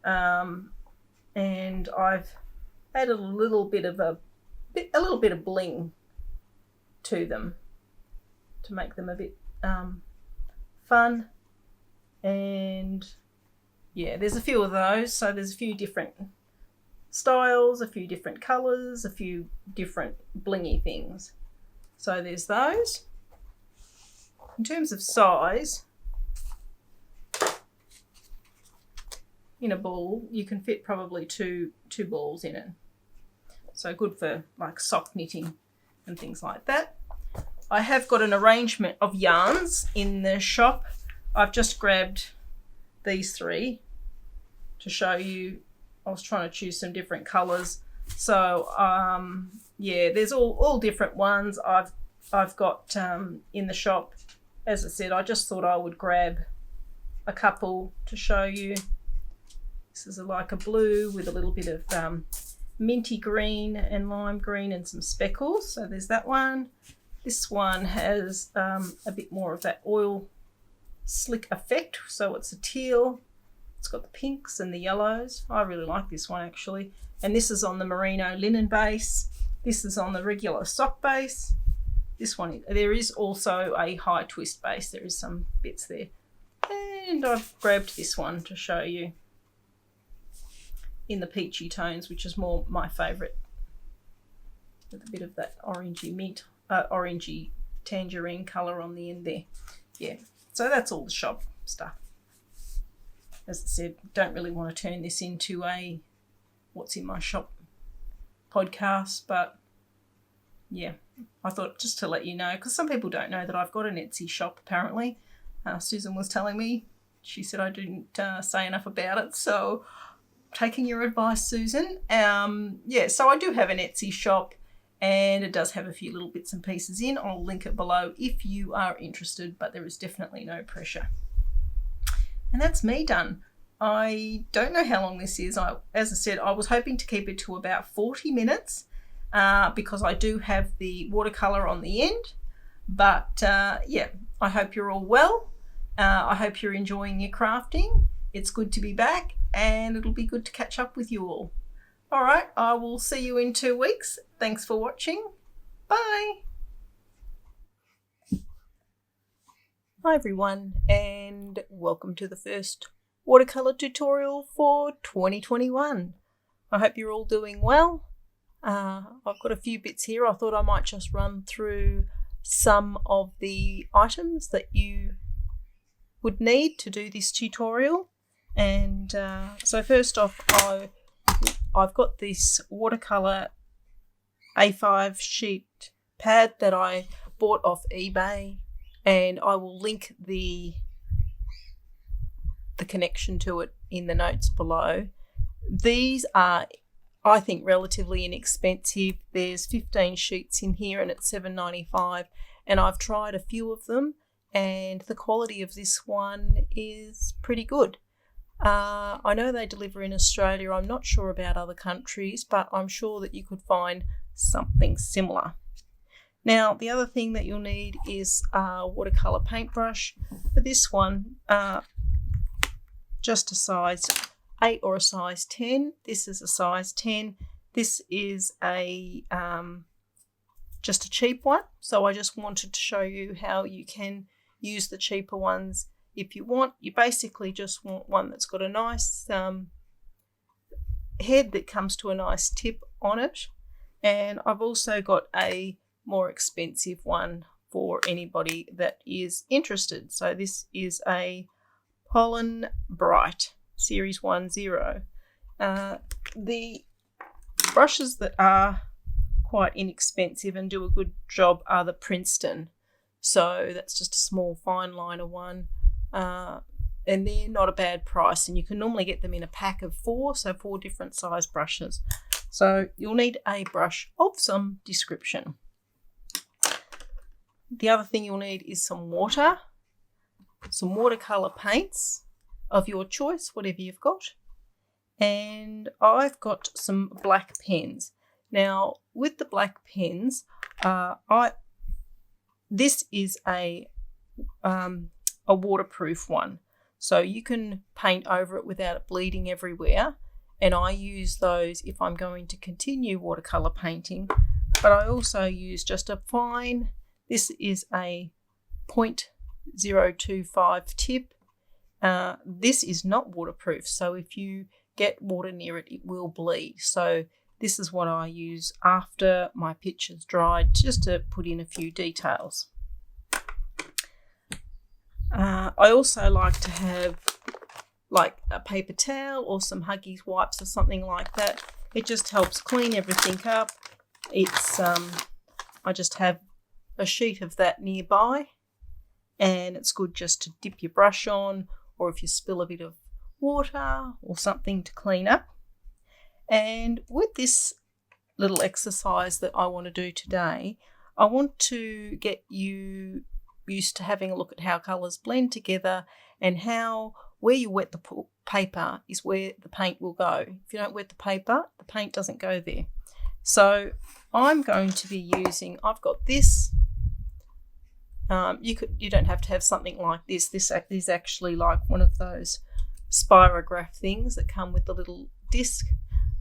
and I've added a little bit of bling to them to make them a bit fun. And yeah, there's a few of those. So there's a few different styles, a few different colours, a few different blingy things. So there's those. In terms of size, in a ball, you can fit probably two balls in it. So good for like sock knitting and things like that. I have got an arrangement of yarns in the shop. I've just grabbed these three to show you. I was trying to choose some different colours. So yeah, there's all different ones I've got in the shop. As I said, I just thought I would grab a couple to show you. This is like a blue with a little bit of minty green and lime green and some speckles. So there's that one. This one has a bit more of that oil slick effect. So it's a teal. It's got the pinks and the yellows. I really like this one actually. And this is on the merino linen base. This is on the regular sock base. This one, there is also a high twist base. There is some bits there. And I've grabbed this one to show you in the peachy tones, which is more my favourite, with a bit of that orangey mint, orangey tangerine colour on the end there. Yeah, so that's all the shop stuff. As I said, don't really want to turn this into a what's in my shop podcast, but yeah, I thought just to let you know, because some people don't know that I've got an Etsy shop apparently. Susan was telling me, she said I didn't say enough about it, so taking your advice, Susan. Yeah, so I do have an Etsy shop, and it does have a few little bits and pieces in. I'll link it below if you are interested, but there is definitely no pressure. And that's me done. I don't know how long this is. As I said, I was hoping to keep it to about 40 minutes because I do have the watercolour on the end. But yeah, I hope you're all well. I hope you're enjoying your crafting. It's good to be back, and it'll be good to catch up with you all. All right, I will see you in 2 weeks. Thanks for watching. Bye. Hi everyone, and welcome to the first watercolour tutorial for 2021. I hope you're all doing well. I've got a few bits here. I thought I might just run through some of the items that you would need to do this tutorial. And so first off, I've got this watercolour A5 sheet pad that I bought off eBay, and I will link the connection to it in the notes below. These are, I think, relatively inexpensive. There's 15 sheets in here and it's $7.95, and I've tried a few of them and the quality of this one is pretty good. I know they deliver in Australia. I'm not sure about other countries, but I'm sure that you could find something similar. Now, the other thing that you'll need is a watercolour paintbrush. For this one, just a size 8 or a size 10. This is a size 10. This is a just a cheap one, so I just wanted to show you how you can use the cheaper ones if you want. You basically just want one that's got a nice head that comes to a nice tip on it. And I've also got a more expensive one for anybody that is interested. So this is a Polina Bright Series 10. The brushes that are quite inexpensive and do a good job are the Princeton. So that's just a small fine liner one. And they're not a bad price, and you can normally get them in a pack of 4, so 4 different size brushes. So you'll need a brush of some description. The other thing you'll need is some water, some watercolour paints of your choice, whatever you've got. And I've got some black pens. Now, with the black pens, this is a waterproof one. So you can paint over it without it bleeding everywhere. And I use those if I'm going to continue watercolour painting. But I also use just a fine, this is a 0.025 tip. This is not waterproof, so if you get water near it, it will bleed. So this is what I use after my picture's dried, just to put in a few details. I also like to have like a paper towel or some Huggies wipes or something like that. It just helps clean everything up. It's I just have a sheet of that nearby, and it's good just to dip your brush on, or if you spill a bit of water or something to clean up. And with this little exercise that I want to do today, I want to get you used to having a look at how colours blend together, and how where you wet the paper is where the paint will go. If you don't wet the paper, the paint doesn't go there. So I'm going to be using, I've got this. You don't have to have something like this. This is actually like one of those spirograph things that come with the little disc.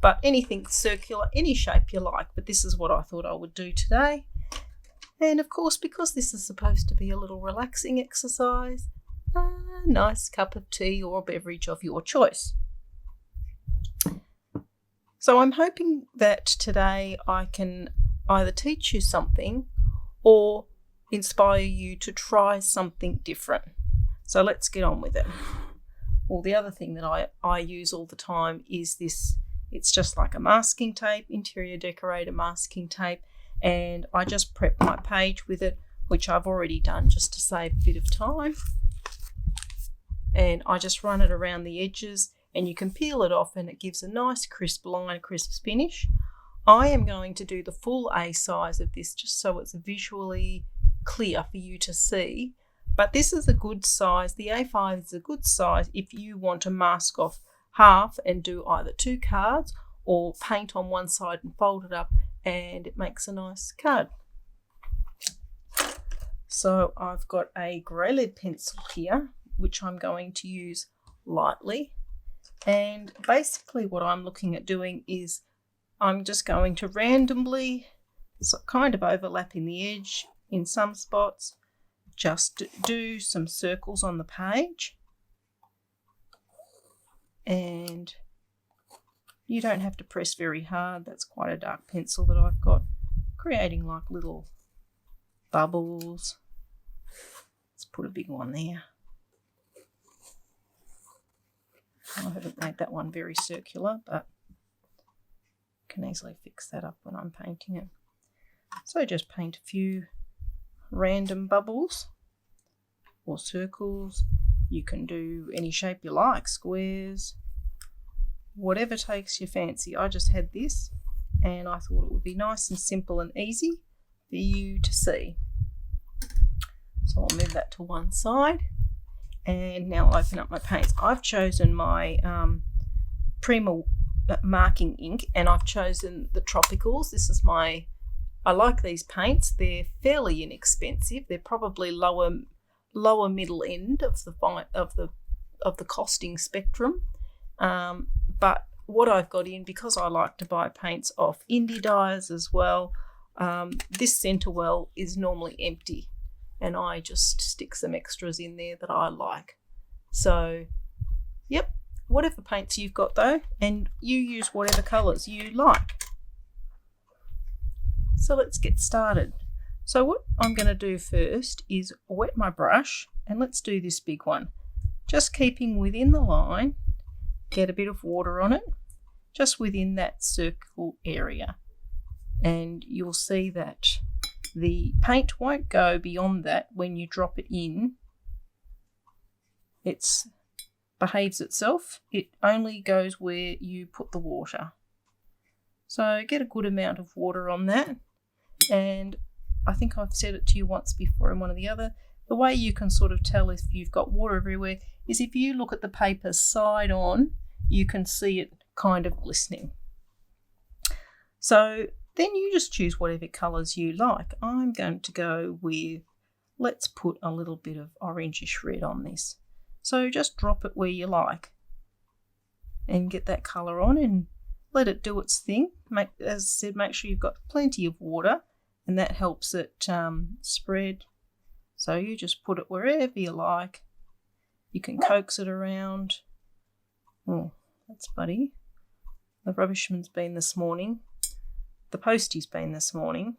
But anything circular, any shape you like. But this is what I thought I would do today. And of course, because this is supposed to be a little relaxing exercise, a nice cup of tea or a beverage of your choice. So I'm hoping that today I can either teach you something or inspire you to try something different. So let's get on with it. Well, the other thing that I use all the time is this. It's just like a masking tape, interior decorator masking tape. And I just prep my page with it, which I've already done just to save a bit of time. And I just run it around the edges, and you can peel it off and it gives a nice crisp line, crisp finish. I am going to do the full A size of this just so it's visually clear for you to see. But this is a good size. The A5 is a good size if you want to mask off half and do either 2 cards, or paint on one side and fold it up, and it makes a nice card. So I've got a grey lead pencil here, which I'm going to use lightly. And basically what I'm looking at doing is I'm just going to randomly, so kind of overlapping the edge in some spots, just do some circles on the page. And you don't have to press very hard. That's quite a dark pencil that I've got, creating like little bubbles. Let's put a big one there. I haven't made that one very circular, but can easily fix that up when I'm painting it. So just paint a few random bubbles or circles. You can do any shape you like, squares, whatever takes your fancy. I just had this and I thought it would be nice and simple and easy for you to see. So I'll move that to one side, and now I'll open up my paints. I've chosen my Prima marking ink, and I've chosen the Tropicals. This is I like these paints. They're fairly inexpensive. They're probably lower middle end of the costing spectrum. But what I've got in, because I like to buy paints off indie dyers as well, this centre well is normally empty, and I just stick some extras in there that I like. So, yep, whatever paints you've got though, and you use whatever colours you like. So let's get started. So what I'm going to do first is wet my brush, and let's do this big one. Just keeping within the line, get a bit of water on it, just within that circle area. And you'll see that the paint won't go beyond that when you drop it in. It behaves itself. It only goes where you put the water. So get a good amount of water on that. And I think I've said it to you once before in one of the other. The way you can sort of tell if you've got water everywhere is if you look at the paper side on, you can see it kind of glistening. So then you just choose whatever colours you like. I'm going to go with, let's put a little bit of orangish red on this. So just drop it where you like and get that colour on and let it do its thing. As I said, make sure you've got plenty of water, and that helps it spread. So you just put it wherever you like. You can coax it around. Oh, that's Buddy. The rubbishman's been this morning. The postie's been this morning.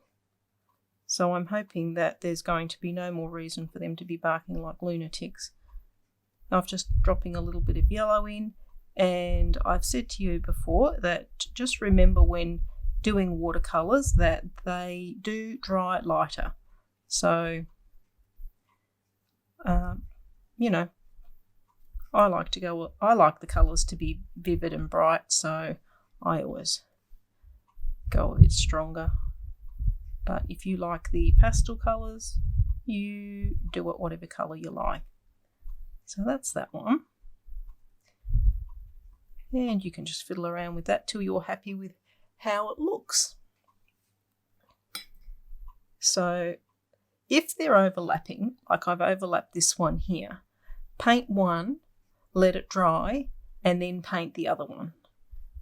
So I'm hoping that there's going to be no more reason for them to be barking like lunatics. I'm just dropping a little bit of yellow in, and I've said to you before that just remember when doing watercolours that they do dry lighter. So, you know, I like the colours to be vivid and bright, so I always go a bit stronger. But if you like the pastel colours, you do it whatever colour you like. So that's that one. And you can just fiddle around with that till you're happy with how it looks. So if they're overlapping, like I've overlapped this one here, paint one, let it dry, and then paint the other one.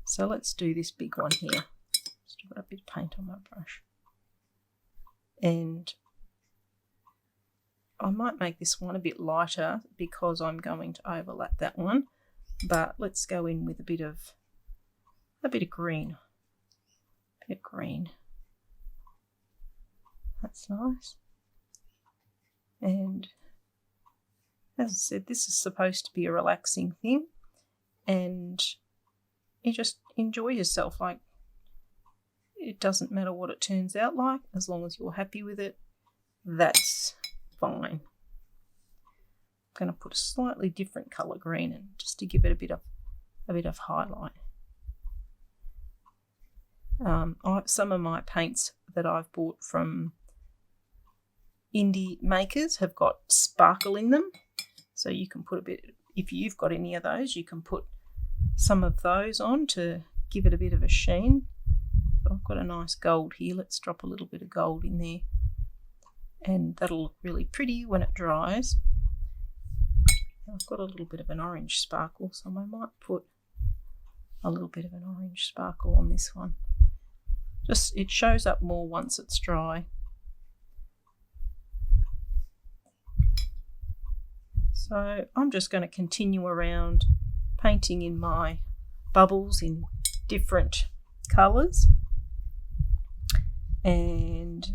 So let's do this big one here. Still got a bit of paint on my brush. And I might make this one a bit lighter because I'm going to overlap that one. But let's go in with a bit of green. A bit of green. That's nice. And as I said, this is supposed to be a relaxing thing, and you just enjoy yourself. Like, it doesn't matter what it turns out like, as long as you're happy with it, that's fine. I'm going to put a slightly different colour green in just to give it a bit of highlight. Some of my paints that I've bought from indie makers have got sparkle in them, so you can put a bit, if you've got any of those, you can put some of those on to give it a bit of a sheen. So I've got a nice gold here. Let's drop a little bit of gold in there, and that'll look really pretty when it dries. I've got a little bit of an orange sparkle, so I might put a little bit of an orange sparkle on this one. Just, it shows up more once it's dry. So I'm just going to continue around painting in my bubbles in different colours, and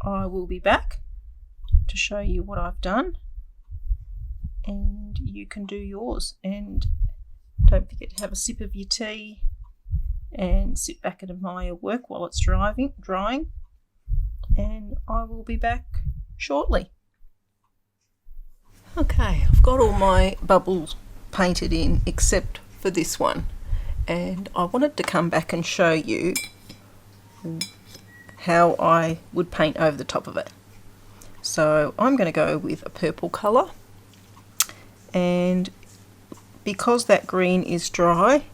I will be back to show you what I've done, and you can do yours. And don't forget to have a sip of your tea and sit back and admire your work while it's drying, and I will be back shortly. Okay, I've got all my bubbles painted in except for this one, and I wanted to come back and show you how I would paint over the top of it. So I'm going to go with a purple colour, and because that green is dry,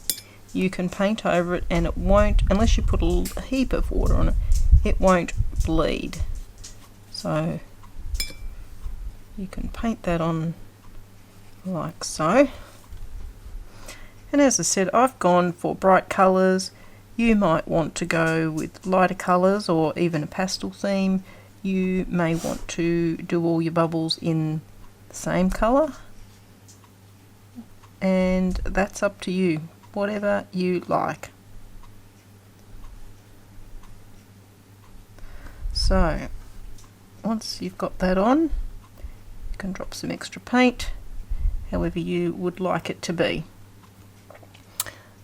you can paint over it and it won't, unless you put a heap of water on it, it won't bleed. So you can paint that on like so. And as I said, I've gone for bright colours. You might want to go with lighter colours or even a pastel theme. You may want to do all your bubbles in the same colour, and that's up to you, whatever you like. So once you've got that on, you can drop some extra paint however you would like it to be.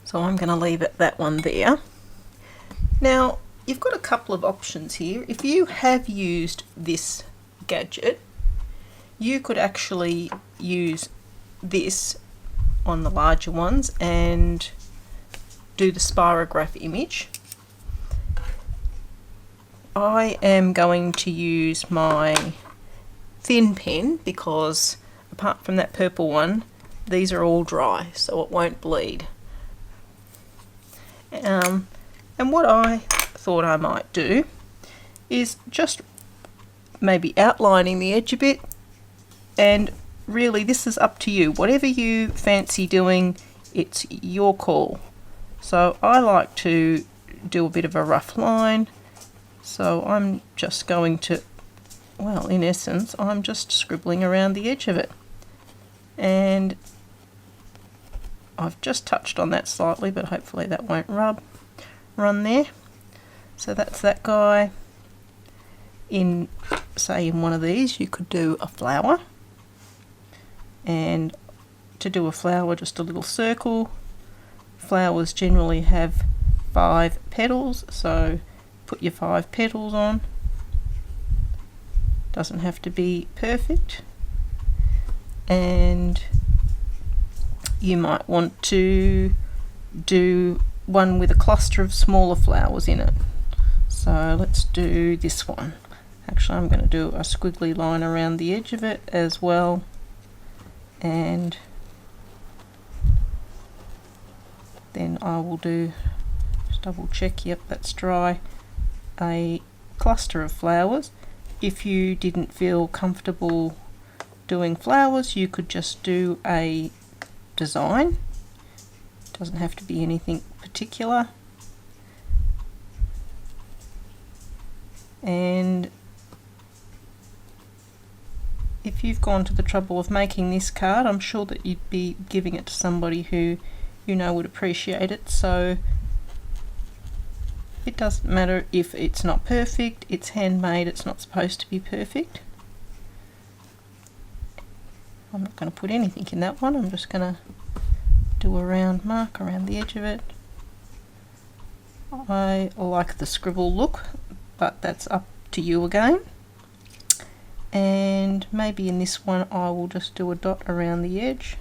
So I'm going to leave it that one there. Now you've got a couple of options here. If you have used this gadget, you could actually use this on the larger ones and do the spirograph image. I am going to use my thin pen because apart from that purple one, these are all dry, so it won't bleed. And what I thought I might do is just maybe outlining the edge a bit, and really this is up to you. Whatever you fancy doing, it's your call. So I like to do a bit of a rough line, so I'm just going to, well, in essence, I'm just scribbling around the edge of it. And I've just touched on that slightly, but hopefully that won't run there. So that's that guy. In, say, in one of these, you could do a flower. And to do a flower, just a little circle. Flowers generally have 5 petals, so put your 5 petals on. Doesn't have to be perfect. And you might want to do one with a cluster of smaller flowers in it. So let's do this one. Actually, I'm going to do a squiggly line around the edge of it as well, and then I will do, just double check, yep, that's dry, a cluster of flowers. If you didn't feel comfortable doing flowers, you could just do a design. Doesn't have to be anything particular. And if you've gone to the trouble of making this card, I'm sure that you'd be giving it to somebody who you know would appreciate it. So it doesn't matter if it's not perfect, it's handmade, it's not supposed to be perfect. I'm not going to put anything in that one, I'm just going to do a round mark around the edge of it. I like the scribble look, but that's up to you again. And maybe in this one I will just do a dot around the edge.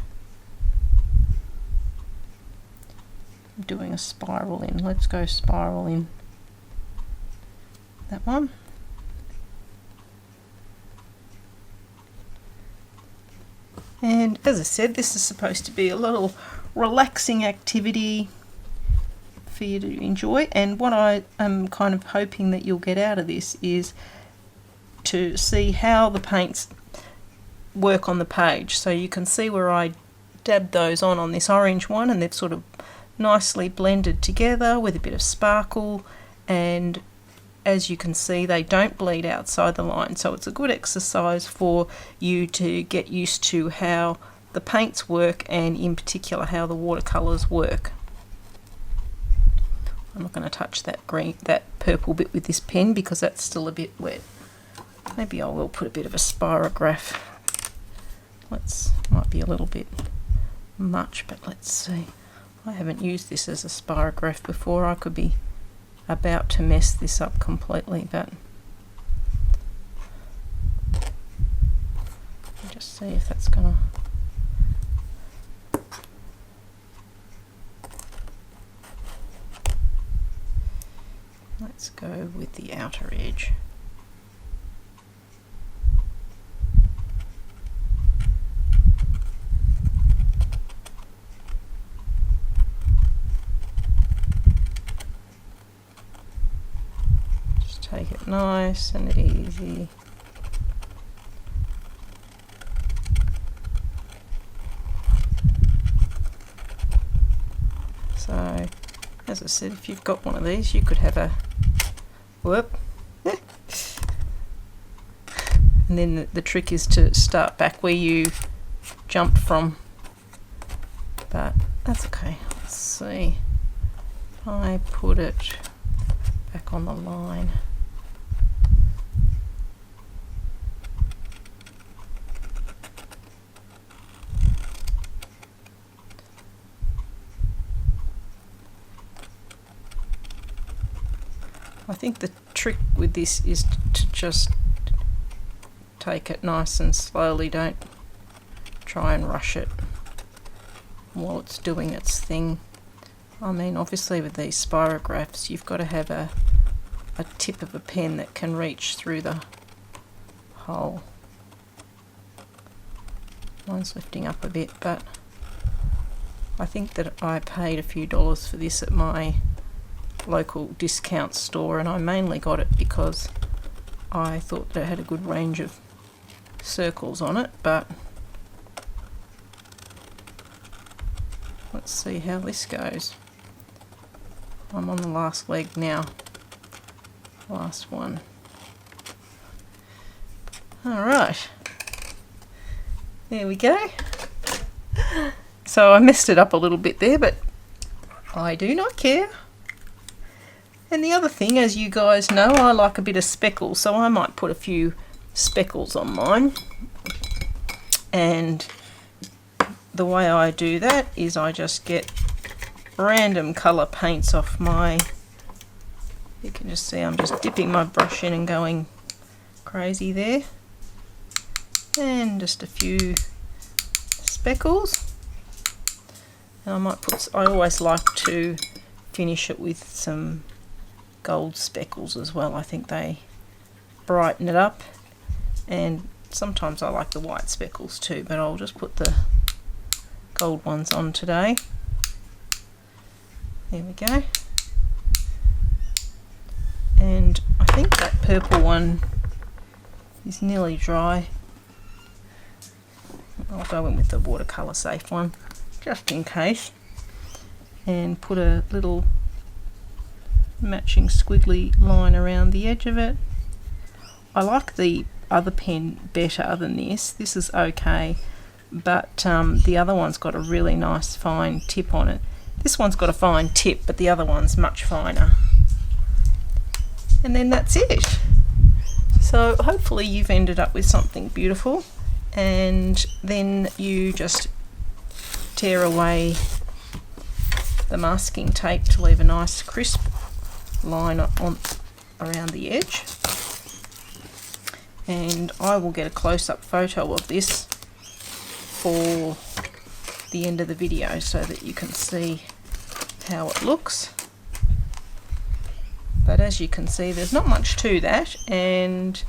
I'm doing a spiral in. Let's go spiral in that one. And as I said, this is supposed to be a little relaxing activity for you to enjoy, and what I am kind of hoping that you'll get out of this is to see how the paints work on the page. So you can see where I dabbed those on this orange one, and they've sort of nicely blended together with a bit of sparkle, and as you can see they don't bleed outside the line, so it's a good exercise for you to get used to how the paints work, and in particular how the watercolours work. I'm not going to touch that purple bit with this pen because that's still a bit wet. Maybe I will put a bit of a spirograph. Might be a little bit much, but let's see. I haven't used this as a spirograph before. I could be about to mess this up completely, but I'll just see if that's gonna. Let's go with the outer edge. Just take it nice and easy. So, as I said, if you've got one of these, you could have a whoop. And then the trick is to start back where you jumped from. But that's okay. Let's see. If I put it back on the line. I think the trick with this is to just take it nice and slowly. Don't try and rush it while it's doing its thing. I mean, obviously with these spirographs you've got to have a tip of a pen that can reach through the hole. Mine's lifting up a bit, but I think that I paid a few dollars for this at my local discount store, and I mainly got it because I thought that it had a good range of circles on it. But let's see how this goes. I'm on the last leg now, last one. Alright, there we go. So I messed it up a little bit there, but I do not care. And the other thing, as you guys know, I like a bit of speckles, so I might put a few speckles on mine. And the way I do that is I just get random colour paints off my, you can just see I'm just dipping my brush in and going crazy there. And just a few speckles. And I might put, I always like to finish it with some gold speckles as well. I think they brighten it up, and sometimes I like the white speckles too, but I'll just put the gold ones on today. There we go. And I think that purple one is nearly dry. I'll go in with the watercolour safe one just in case, and put a little matching squiggly line around the edge of it. I like the other pen better than this. This is okay, but the other one's got a really nice fine tip on it. This one's got a fine tip, but the other one's much finer. And then that's it. So hopefully you've ended up with something beautiful, and then you just tear away the masking tape to leave a nice crisp line on around the edge. And I will get a close-up photo of this for the end of the video so that you can see how it looks. But as you can see, there's not much to that, and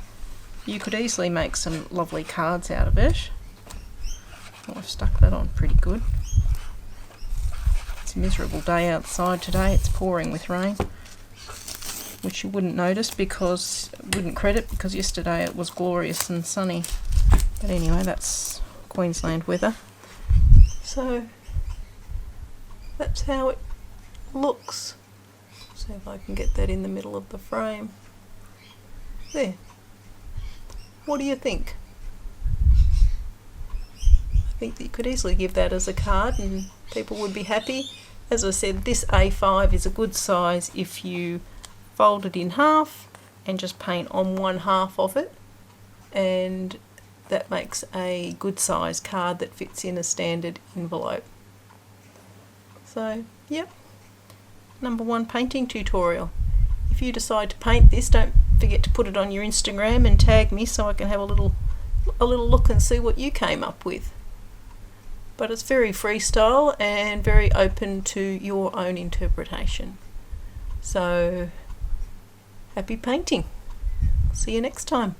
you could easily make some lovely cards out of it. Oh, I've stuck that on pretty good. It's a miserable day outside today. It's pouring with rain, which you wouldn't notice because, wouldn't credit, because yesterday it was glorious and sunny. But anyway, that's Queensland weather. So that's how it looks. See if I can get that in the middle of the frame. There. What do you think? think that you could easily give that as a card and people would be happy. As I said, this A5 is a good size if you fold it in half and just paint on one half of it, and that makes a good size card that fits in a standard envelope. So, yep, number 1 painting tutorial. If you decide to paint this, don't forget to put it on your Instagram and tag me so I can have a little look and see what you came up with. But it's very freestyle and very open to your own interpretation. So, happy painting. See you next time.